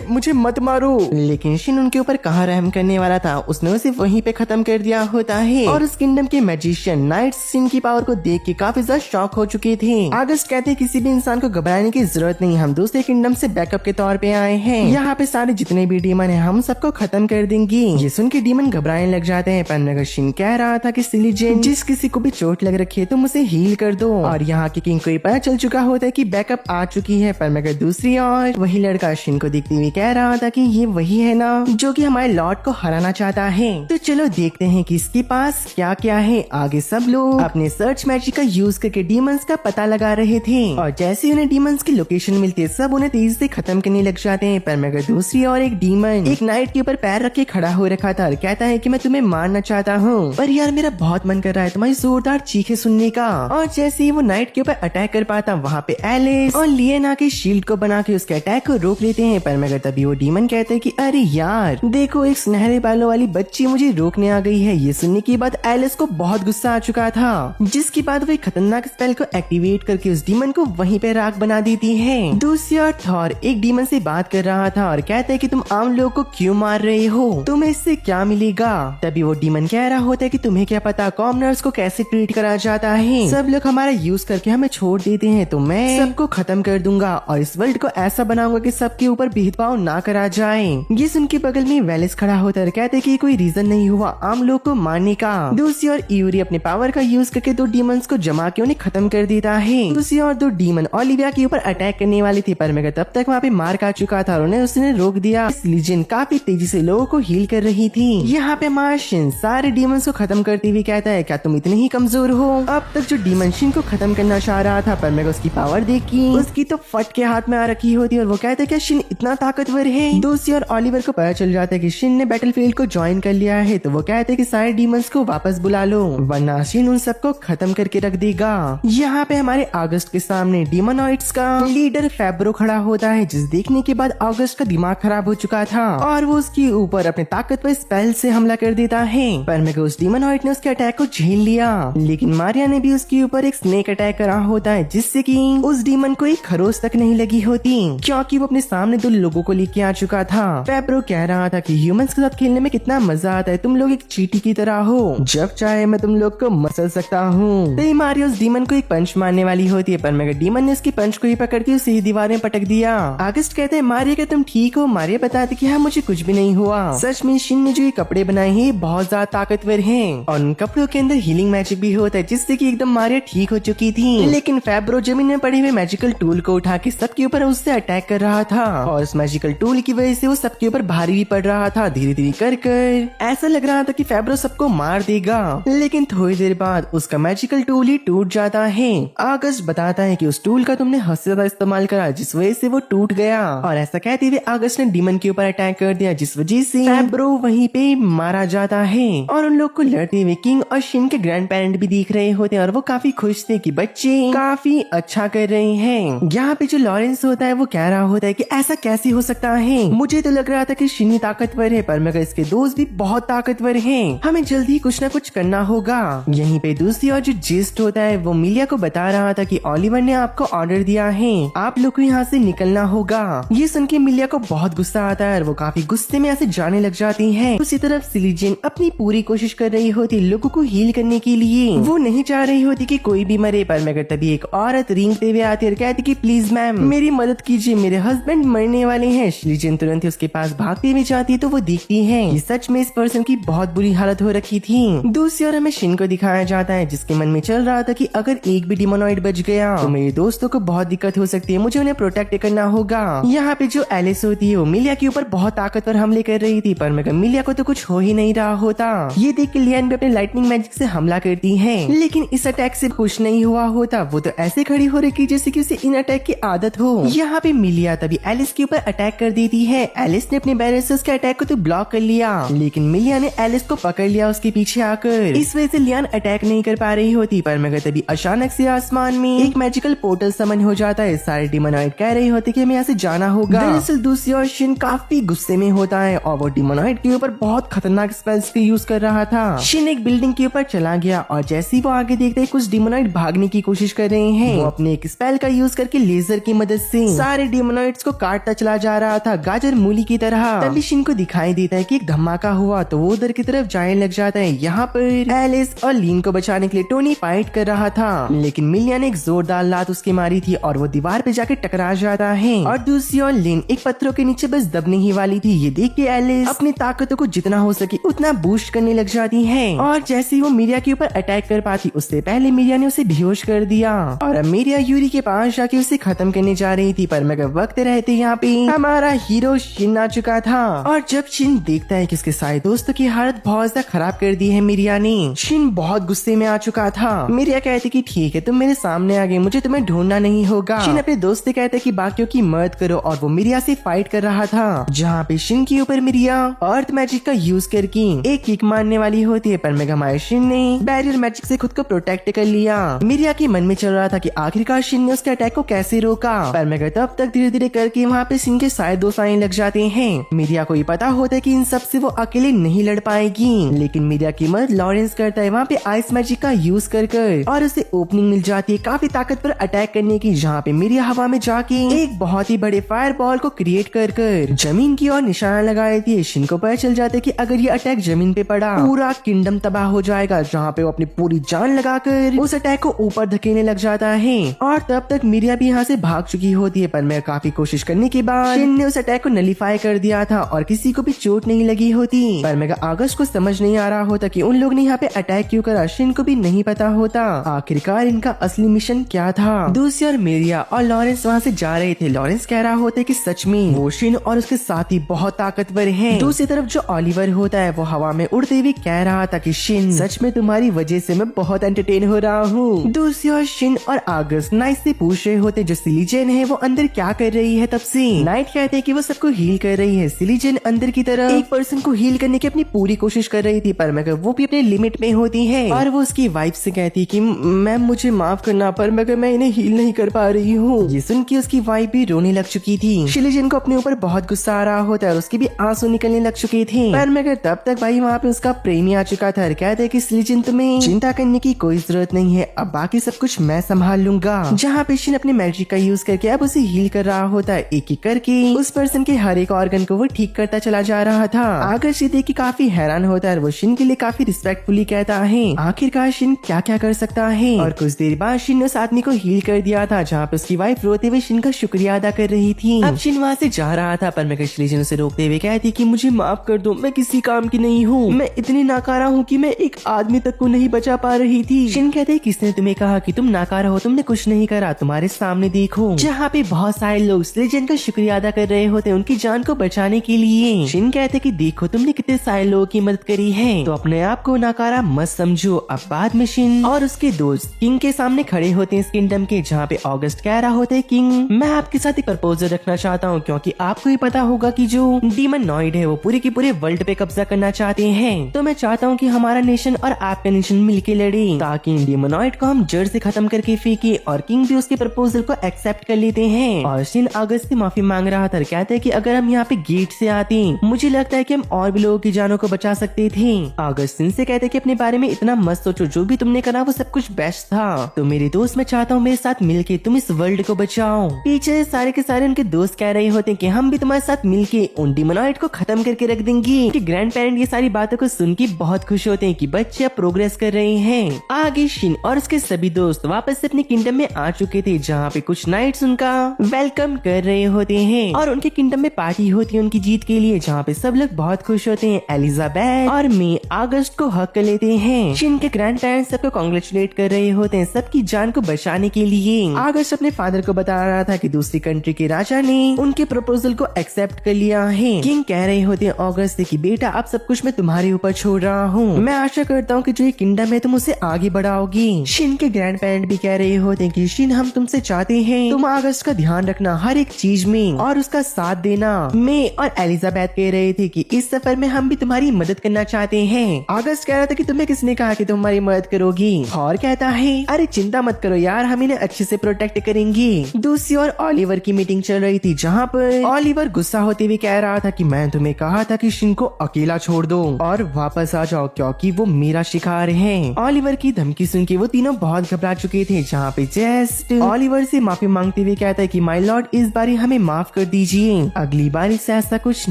मुझे मत मारो। लेकिन शिन उनके ऊपर कहाँ रहम करने वाला था, उसने ने उसे वहीं पे खत्म कर दिया होता है। और उस किंगडम के मैजिशियन नाइट्स शिन की पावर को देख के काफी ज्यादा शॉक हो चुके थे। अगस्त कहते हैं किसी भी इंसान को घबराने की जरूरत नहीं, हम दूसरे किंगडम से बैकअप के तौर पे आए हैं। यहाँ पे सारे जितने भी डीमन हैं हम सबको खत्म कर देंगे। ये सुन के डीमन घबराने लग जाते हैं, पर मगर शिन कह रहा था कि सिलीजेन जिस किसी को भी चोट लग रखी है तुम उसे हील कर दो। और यहाँ के किंग को ये पता चल चुका होता है कि बैकअप आ चुकी है, पर मगर दूसरी ओर वही लड़का शिन को देखते हुए कह रहा था कि ये वही है ना जो कि हमारे लॉर्ड को हराना चाहता है। तो चलो देखते हैं कि इसके पास क्या क्या है। आगे सब लोग अपने सर्च मैजिक का यूज करके डीमंस का पता लगा रहे थे, और जैसे ही उन्हें डीमंस की लोकेशन मिलती है सब उन्हें तेजी से खत्म करने लग जाते हैं। पर मगर दूसरी ओर एक डीमन एक नाइट के ऊपर पैर रख के खड़ा हो रखा था और कहता है कि मैं तुम्हें मारना चाहता हूँ, पर यार मेरा बहुत मन कर रहा है तुम्हारी जोरदार चीखें सुनने का। और जैसे ही वो नाइट के ऊपर अटैक कर पाता वहाँ पे एलिस और लिएन आके शील्ड को बना के उसके अटैक को रोक लेते हैं। पर मगर तभी वो डीमन कहते हैं कि अरे यार देखो एक सुनहरे बालों वाली बच्ची मुझे रोकने आ गई है। ये सुनने के बाद एलिस को बहुत गुस्सा आ चुका था, जिसके बाद वो एक खतरनाक स्पेल को एक्टिवेट करके उस डीमन को वहीं पे राख बना देती है। दूसरी ओर थॉर एक डीमन से बात कर रहा था और कहता है कि तुम आम लोगों को क्यों मार रहे हो, तुम्हें इससे क्या मिलेगा। तभी वो डीमन कह रहा होता है कि तुम्हें क्या पता कॉमनर्स को कैसे ट्रीट करा जाता है, सब लोग हमारा यूज करके हमें छोड़ देते हैं, तो मैं सबको खत्म कर दूंगा और इस वर्ल्ड को ऐसा बनाऊंगा कि सबके ऊपर भेदभाव ना करा जाए। ये सुन के बगल में वेलिस खड़ा होता है, कहते कि कोई रीजन नहीं हुआ आम लोग को मारने का। दूसरी ओर यूरी अपने पावर का यूज करके दो डीमंस को जमा के उन्हें खत्म कर देता है। दूसरी ओर दो डीमन ओलिविया के ऊपर अटैक करने वाले थे, पर मगर तब तक वहाँ पे मार खा चुका था और उन्हें उसने रोक दिया। लीजेंड काफी तेजी से लोगों को हील कर रही थी। यहाँ पे मार्शिन सारे डीमंस को खत्म करते हुए कहता है क्या तुम इतने ही कमजोर हो। अब तक जो डीमन शिन को खत्म करना चाह रहा था, पर मगर उसकी पावर देखी उसकी तो फट के हाथ में आ रखी होती है और वो कहता है क्या शिन इतना ताकतवर है। दूसरी ओर ओलिवर को पता चल जाता है कि शिन ने बैटलफील्ड को ज्वाइन कर लिया है, तो वो कहते हैं कि सारे डीमंस को वापस बुला लो वरना शिन उन सबको खत्म करके रख देगा। यहाँ पे हमारे अगस्त के सामने डीमोनॉइड्स का लीडर फेब्रो खड़ा होता है, जिस देखने के बाद अगस्त का दिमाग खराब हो चुका था और वो उसके ऊपर अपने ताकतवर स्पेल से हमला कर देता है। पर मगर उस डीमोनॉइड ने उसके अटैक को झेल लिया, लेकिन मारिया ने भी उसके ऊपर एक स्नेक अटैक करा होता है, जिससे कि उस डीमन को एक खरोच तक नहीं लगी होती, क्योंकि वो अपने सामने दो लोगों को लेके आ चुका था। फेब्रो कह रहा था कि ह्यूमंस के साथ खेलने में कितना मजा आता है, तुम लोग एक चींटी की तरह हो, जब चाहे मैं तुम लोग को मसल सकता हूँ। तो मारिया उस डीमन को एक पंच मारने वाली होती है, पर मगर डीमन ने उसकी पंच को ही पकड़ के उसे दीवार में पटक दिया। अगस्त कहते हैं मारिया क्या तुम ठीक हो। मारिया बताती कि हाँ मुझे कुछ भी नहीं हुआ। सच में शिन ने जो ये कपड़े बनाए हैं बहुत ज्यादा ताकतवर हैं और उन कपड़ों के अंदर हीलिंग मैजिक भी होता है, जिससे कि एकदम मारिया ठीक हो चुकी थी। लेकिन फेब्रो जमीन में पड़े हुए मैजिकल टूल को उठा के सबके ऊपर उससे अटैक कर रहा था और उस मैजिकल टूल की वजह से वो सबके ऊपर भारी भी पड़ रहा था। धीरे धीरे कर ऐसा लग रहा था कि फेब्रो सबको मार देगा, लेकिन थोड़ी देर बाद उसका मैजिकल टूल ही टूट जाता है। अगस्त बताता है कि उस टूल का तुमने हद से ज्यादा इस्तेमाल करा, जिस वजह से वो टूट गया। और ऐसा कहते हुए अगस्त ने डीमन के ऊपर अटैक कर दिया, जिस वजह से फेब्रो वहीं पे मारा जाता है। और उन लोग को लड़ते हुए किंग और शिन के ग्रैंड पेरेंट भी दिख रहे होते हैं और वो काफी खुश थे कि बच्चे काफी अच्छा कर रहे हैं। यहाँ पे जो लॉरेंस होता है वो कह रहा होता है कि ऐसा कैसे हो सकता है, मुझे तो लग रहा था कि शिन ही ताकतवर है, पर मगर इसके दोस्त भी बहुत ताकतवर हैं, हमें जल्दी कुछ ना कुछ करना होगा। यहीं पे दूसरी ओर जो जिस्ट होता है वो मिलिया को बता रहा था कि ओलिवर ने आपको ऑर्डर दिया है, आप लोग को यहाँ से निकलना होगा। ये सुन के मिलिया को बहुत गुस्सा आता है और वो काफी गुस्से में ऐसे जाने लग जाती है। दूसरी तरफ सिलीजेन अपनी पूरी कोशिश कर रही होती लोगों को हील करने के लिए, वो नहीं चाह रही होती कि कोई भी मरे। पर मगर तभी एक औरत रेंगते हुए आती है और कहती कि प्लीज मैम मेरी मदद कीजिए, मेरे हस्बैंड मरने वाले हैं। सिलीजेन तुरंत ही उसके पास भागते हुए जाती है तो वो देखती है कि सच में इस पर्सन की बहुत बुरी हालत हो रखी थी। दूसरी ओर हमें शिन को दिखाया जाता है, जिसके मन में चल रहा था कि अगर एक भी डिमोनॉइड बच गया तो मेरे दोस्तों को बहुत दिक्कत हो सकती है, मुझे उन्हें प्रोटेक्ट करना होगा। यहाँ पे जो एलिस होती है वो मिलिया के ऊपर बहुत ताकतवर हमले कर रही थी, पर मगर मिलिया को तो कुछ हो ही नहीं रहा होता। ये देख के लियान भी अपने लाइटनिंग मैजिक से हमला करती है, लेकिन इस अटैक से कुछ नहीं हुआ होता। वो तो ऐसे खड़ी हो रही जैसे कि उसे इन अटैक की आदत हो। यहाँ पे मिलिया तभी एलिस के ऊपर अटैक कर देती है। एलिस ने अपने बैरल से उसके अटैक को तो ब्लॉक कर लिया, लेकिन मिलिया ने एलिस को पकड़ लिया उसके पीछे आकर। इस वजह से लियान अटैक नहीं कर पा रही होती, पर मगर तभी अचानक से आसमान में एक मैजिकल पोर्टल समन हो जाता है। सारे डिमोनॉइड कह रहे होते कि हमें यहाँ से जाना होगा। दरअसल दूसरी ओर शिन काफी गुस्से में होता है और वो डिमोनॉइड के ऊपर बहुत खतरनाक स्पेल्स के यूज कर रहा था। शिन एक बिल्डिंग के ऊपर चला गया और जैसे ही वो आगे देखते कुछ डिमोनॉइड भागने की कोशिश कर रहे हैं। वो अपने एक स्पेल का यूज करके लेजर की मदद से सारे डिमोनॉइड्स को काटता चला जा रहा था, गाजर मूली की तरह। तभी शिन को दिखाई देता है कि एक धमाका हुआ तो वो उधर की तरफ जाने लग जाता है। यहाँ पर एलिस और लीन को बचाने के लिए टोनी फाइट कर रहा था, लेकिन मिलिया ने एक जोरदार लात उसकी मारी थी और वो दीवार पे जाके टकरा जाता है। और दूसरी ओर लीन एक पत्थरों के नीचे बस दबने ही वाली थी। ये देख के एलिस अपनी ताकतों को जितना हो सके उतना बूस्ट करने लग जाती है और जैसे ही वो मिरिया के ऊपर अटैक कर पाती उससे पहले मिरिया ने उसे बेहोश कर दिया और अब मिरिया यूरी के पास जाके उसे खत्म करने जा रही थी। पर मगर वक्त रहते यहाँ पे हमारा हीरो शिन आ चुका था और जब शिन देखता है कि उसके सारे दोस्तों की हालत बहुत ज्यादा खराब कर दी है मिरिया ने, शिन बहुत गुस्से में आ चुका था। मिरिया कहती कि ठीक है तुम मेरे सामने आ गए, मुझे तुम्हें ढूंढना नहीं होगा। शिन अपने दोस्त से कहता है कि बाकियों की मदद करो और वो मिरिया से फाइट कर रहा था, जहाँ पे शिन के ऊपर मिरिया अर्थ मैजिक का यूज करके एक किक मारने वाली होती है। पर मगर हमारे शिन ने बैरियर मैजिक से खुद को प्रोटेक्ट कर लिया। मिरिया के मन में चल रहा था कि आखिरकार शिन ने उसके अटैक को कैसे रोका, पर मगर तब तक धीरे धीरे करके वहाँ पे शिन के सारे दोस्त आने लग जाते हैं। मिरिया को ये पता होता है कि इन सब से वो अकेले नहीं लड़ पाएगी, लेकिन मिरिया की मदद लॉरेंस करता है वहाँ पे आइस मैजिक का यूज कर और उसे ओपनिंग मिल जाती है काफी ताकतवर अटैक करने की, जहाँ पे मिरिया हवा में जाके एक बहुत ही बड़े फायर बॉल को क्रिएट कर जमीन की ओर निशाना लगा देती है। शिन को पता चल जाता है कि अगर ये अटैक जमीन पे पड़ा पूरा किंगडम तबाह हो जाएगा, जहाँ पे वो अपनी पूरी जान लगाकर उस अटैक को ऊपर धकेलने लग जाता है। और तब तक मिरिया भी यहाँ से भाग चुकी होती है, पर मैं काफी कोशिश करने के बाद शिन ने उस अटैक को नलीफाई कर दिया था और किसी को भी चोट नहीं लगी होती। पर मेगा अगस्त को समझ नहीं आ रहा होता कि उन लोग ने यहाँ पे अटैक क्यों करा। शिन को भी नहीं पता होता आखिरकार इनका असली मिशन क्या था। दूसरी ओर मिरिया और लॉरेंस वहाँ से जा रहे थे। लॉरेंस कह रहा होता है कि सच में वो शिन और उसके साथी बहुत ताकतवर हैं। दूसरी तरफ जो ओलिवर होता है वो हवा में उड़ते हुए कह रहा था कि शिन सच में तुम्हारी वजह से मैं बहुत एंटरटेन हो रहा हूँ। दूसरी ओर शिन और अगस्त नाइट से पूछ रहे होते जो सिलीजन है वो अंदर क्या कर रही है तब से। नाइट कहते हैं कि वो सबको हील कर रही है। सिलीजन अंदर की तरफ एक पर्सन को हील करने की अपनी पूरी कोशिश कर रही थी, पर मगर वो भी अपने लिमिट में होती है और वो उसकी वाइफ से कहती कि मैम मुझे माफ करना, पर मगर मैं इन्हें हील नहीं कर पा रही हूँ। ये सुन के उसकी वाइफ भी रोने लग चुकी थी। सिलीजन को अपने ऊपर बहुत गुस्सा आ रहा होता है और उसके भी आंसू निकलने लग चुके थे। पर मगर तब तक भाई वहाँ पे उसका प्रेमी आ चुका था और कहते कि सिलीजन तुम्हें चिंता करने की कोई जरूरत नहीं है, अब बाकी सब कुछ मैं संभाल लूंगा। जहाँ पे शिन अपने मैजिक का यूज करके अब उसे हील कर रहा होता है। एक एक करके उस पर्सन के हर एक ऑर्गन को वो ठीक करता चला जा रहा था। आगर शिन देख के काफी हैरान होता है और वो शिन के लिए काफी रिस्पेक्टफुली कहता है आखिरकार शिन क्या क्या कर सकता है। और कुछ देर बाद शिन ने उस आदमी को हील कर दिया था, जहाँ पे उसकी वाइफ रोते हुए शिन का शुक्रिया अदा कर रही थी। अब शिन वहाँ से जा रहा था, पर मगर सिलीजन उसे रोकते हुए कहती कि मुझे माफ कर दो, मैं किसी काम की नहीं हूँ, मैं इतनी नाकारा हूँ कि मैं एक आदमी तक को नहीं बचा पा रही थी। शिन कहते किसने तुम्हें कहा कि तुम नाकारा हो, तुमने कुछ नहीं करा, तुम्हारे सामने देखो। जहाँ पे बहुत सारे लोग सिलीजन का शुक्रिया अदा कर रहे होते उनकी जान को बचाने के लिए। शिन कहते कि देखो तुमने कितने सारे लोगों की मदद करी है, तो अपने आप को नाकारा मत समझो। अब बाद में शिन और उसके दोस्त किंग के सामने खड़े होते हैं इस किंगडम के, जहाँ पे ऑगस्ट कह रहा होता है किंग मैं आपके साथ एक प्रपोजल रखना चाहता हूँ, क्योंकि आपको ही पता होगा कि जो डीमोनॉइड है वो पूरे के पूरे वर्ल्ड पे कब्जा करना चाहते हैं। तो मैं चाहता हूँ कि हमारा नेशन और आपका नेशन मिलके लड़े, ताकि डीमोनॉइड को हम जड़ से खत्म करके फेंके। और किंग भी उसके प्रपोजल को एक्सेप्ट कर लेते हैं। और शिन अगस्त से माफी मांग रहा था, कहते हैं कि अगर हम यहाँ पे गेट से आते मुझे लगता है कि हम और भी लोगों की जानों को बचा सकते थे। अगस्त शिन से कहते हैं कि अपने बारे में इतना मत सोचो, जो भी तुमने करा वो सब कुछ बेस्ट था। तो मेरे दोस्त मैं चाहता हूँ मेरे साथ मिलके तुम इस वर्ल्ड को बचाओ। पीछे सारे के सारे उनके दोस्त कह रहे होते हैं कि हम भी तुम्हारे साथ मिलके उन डीमोनॉइड को खत्म करके रख देंगे। कि ग्रैंड पेरेंट ये सारी बातों को सुन के बहुत खुश होते हैं कि बच्चे अब प्रोग्रेस कर रहे हैं। आगे शिन और उसके सभी दोस्त वापस से अपने किंगडम में आ चुके थे, जहाँ पे कुछ नाइट्स उनका वेलकम कर रहे होते हैं और उनके किंगडम में पार्टी होती है उनकी जीत के लिए, जहाँ पे सब लोग बहुत खुश होते हैं। एलिजाबेथ और मे अगस्त को हक कर लेते हैं। शिन के ग्रैंड पेरेंट्स सबको कांग्रेचुलेट कर रहे होते हैं सबकी जान को बचाने के लिए। अगस्त अपने फादर को बता रहा था कि दूसरी कंट्री के राजा ने उनके प्रपोजल को एक्सेप्ट कर लिया है। किंग कह रहे होते हैं अगस्त से कि बेटा अब सब कुछ मैं तुम्हारे ऊपर छोड़ रहा हूँ, मैं आशा करता हूँ कि जो ये किंगडम है तुम उसे आगे बढ़ाओगी। शिन के ग्रैंड पेरेंट भी कह रहे होते हैं कि शिन हम तुमसे चाहते हैं तुम अगस्त का ध्यान रखना हर एक चीज में और उसका साथ देना। मे और एलिजाबेथ कह रहे थे कि इस सफर में हम भी तुम्हारी मदद करना चाहते हैं। अगस्त कह रहा था कि तुम्हें किसने कहा कि तुम हमारी मदद करोगी। और कहता है अरे चिंता मत करो यार, हम इन्हें अच्छे से प्रोटेक्ट करेंगे। दूसरी ओर ओलिवर की मीटिंग चल रही थी, जहाँ पर ओलिवर गुस्सा होते हुए कह रहा था कि मैं तुम्हें कहा था कि शिन को अकेला छोड़ दो और वापस आ जाओ, क्योंकि वो मेरा शिकार है। ओलिवर की धमकी सुन के वो तीनों बहुत घबरा चुके थे, जहाँ पे जेस्ट ओलिवर से माफी मांगते हुए कहता है कि माय लॉर्ड इस बारी हमें माफ कर दीजिए, अगली बार से ऐसा कुछ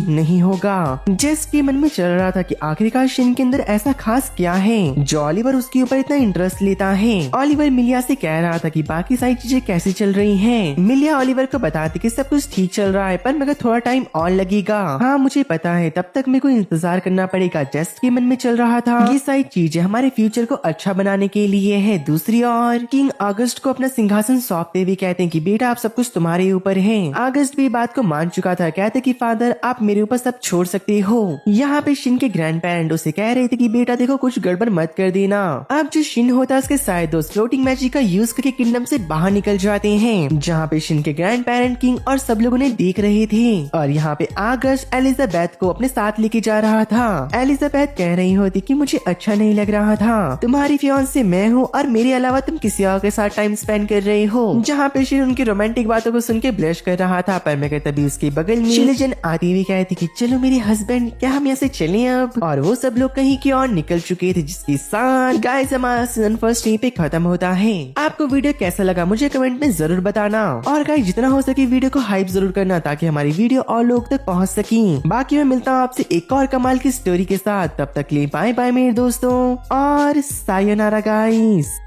नहीं होगा। जेस्ट की के मन में चल रहा था कि आखिरकार शिन के अंदर ऐसा खास क्या है जो ऑलिवर उसके ऊपर इतना इंटरेस्ट लेता है। ऑलिवर मिलिया से कह रहा था कि बाकी सारी चीजें कैसे चल रही हैं। मिलिया ऑलिवर को बताती कि सब कुछ ठीक चल रहा है पर मगर थोड़ा टाइम और लगेगा। हाँ मुझे पता है, तब तक मेरे को इंतजार करना पड़ेगा। जस्ट के मन में चल रहा था ये सारी चीजें हमारे फ्यूचर को अच्छा बनाने के लिए है। दूसरी ओर किंग अगस्त को अपना सिंहासन सौंपते हुए कहते हैं कि बेटा आप सब कुछ तुम्हारे ऊपर है। अगस्त भी बात को मान चुका था, कहते कि फादर आप मेरे ऊपर सब छोड़ सकते हो। यहाँ पे शिन के ग्रैंड पेरेंट उसे कह रहे थे कि बेटा देखो कुछ गड़बड़ मत कर देना। अब जो शिन होता है उसके सारे दोस्त फ्लोटिंग मैजिक का यूज करके किंगडम से बाहर निकल जाते हैं, जहाँ पे शिन के ग्रैंड पेरेंट किंग और सब लोग उन्हें देख रहे थे। और यहाँ पे अगस्त एलिजाबेथ को अपने साथ लेके जा रहा था। एलिजाबेथ कह रही होती कि मुझे अच्छा नहीं लग रहा था, तुम्हारी फियांसे मैं हूँ और मेरे अलावा तुम किसी और के साथ टाइम स्पेंड कर रहे हो। जहाँ पे शिन उनकी रोमांटिक बातों को सुन के ब्लश कर रहा था, पर मगर तभी उसके बगल में शिलिजन आती हुई कहती कि चलो मेरे हस्बैंड क्या हम यहाँ से चले अब। और वो सब लोग कहीं की और निकल चुके थे, जिसके साथ गाइस हमारा सीजन फर्स्ट यहीं पे खत्म होता है। आपको वीडियो कैसा लगा मुझे कमेंट में जरूर बताना, और गाइस जितना हो सके वीडियो को हाइप जरूर करना ताकि हमारी वीडियो और लोग तक पहुँच सके। बाकी मैं मिलता हूँ आपसे एक और कमाल की स्टोरी के साथ, तब तक लिए बाय बाय मेरे दोस्तों और सायोनारा गाइस।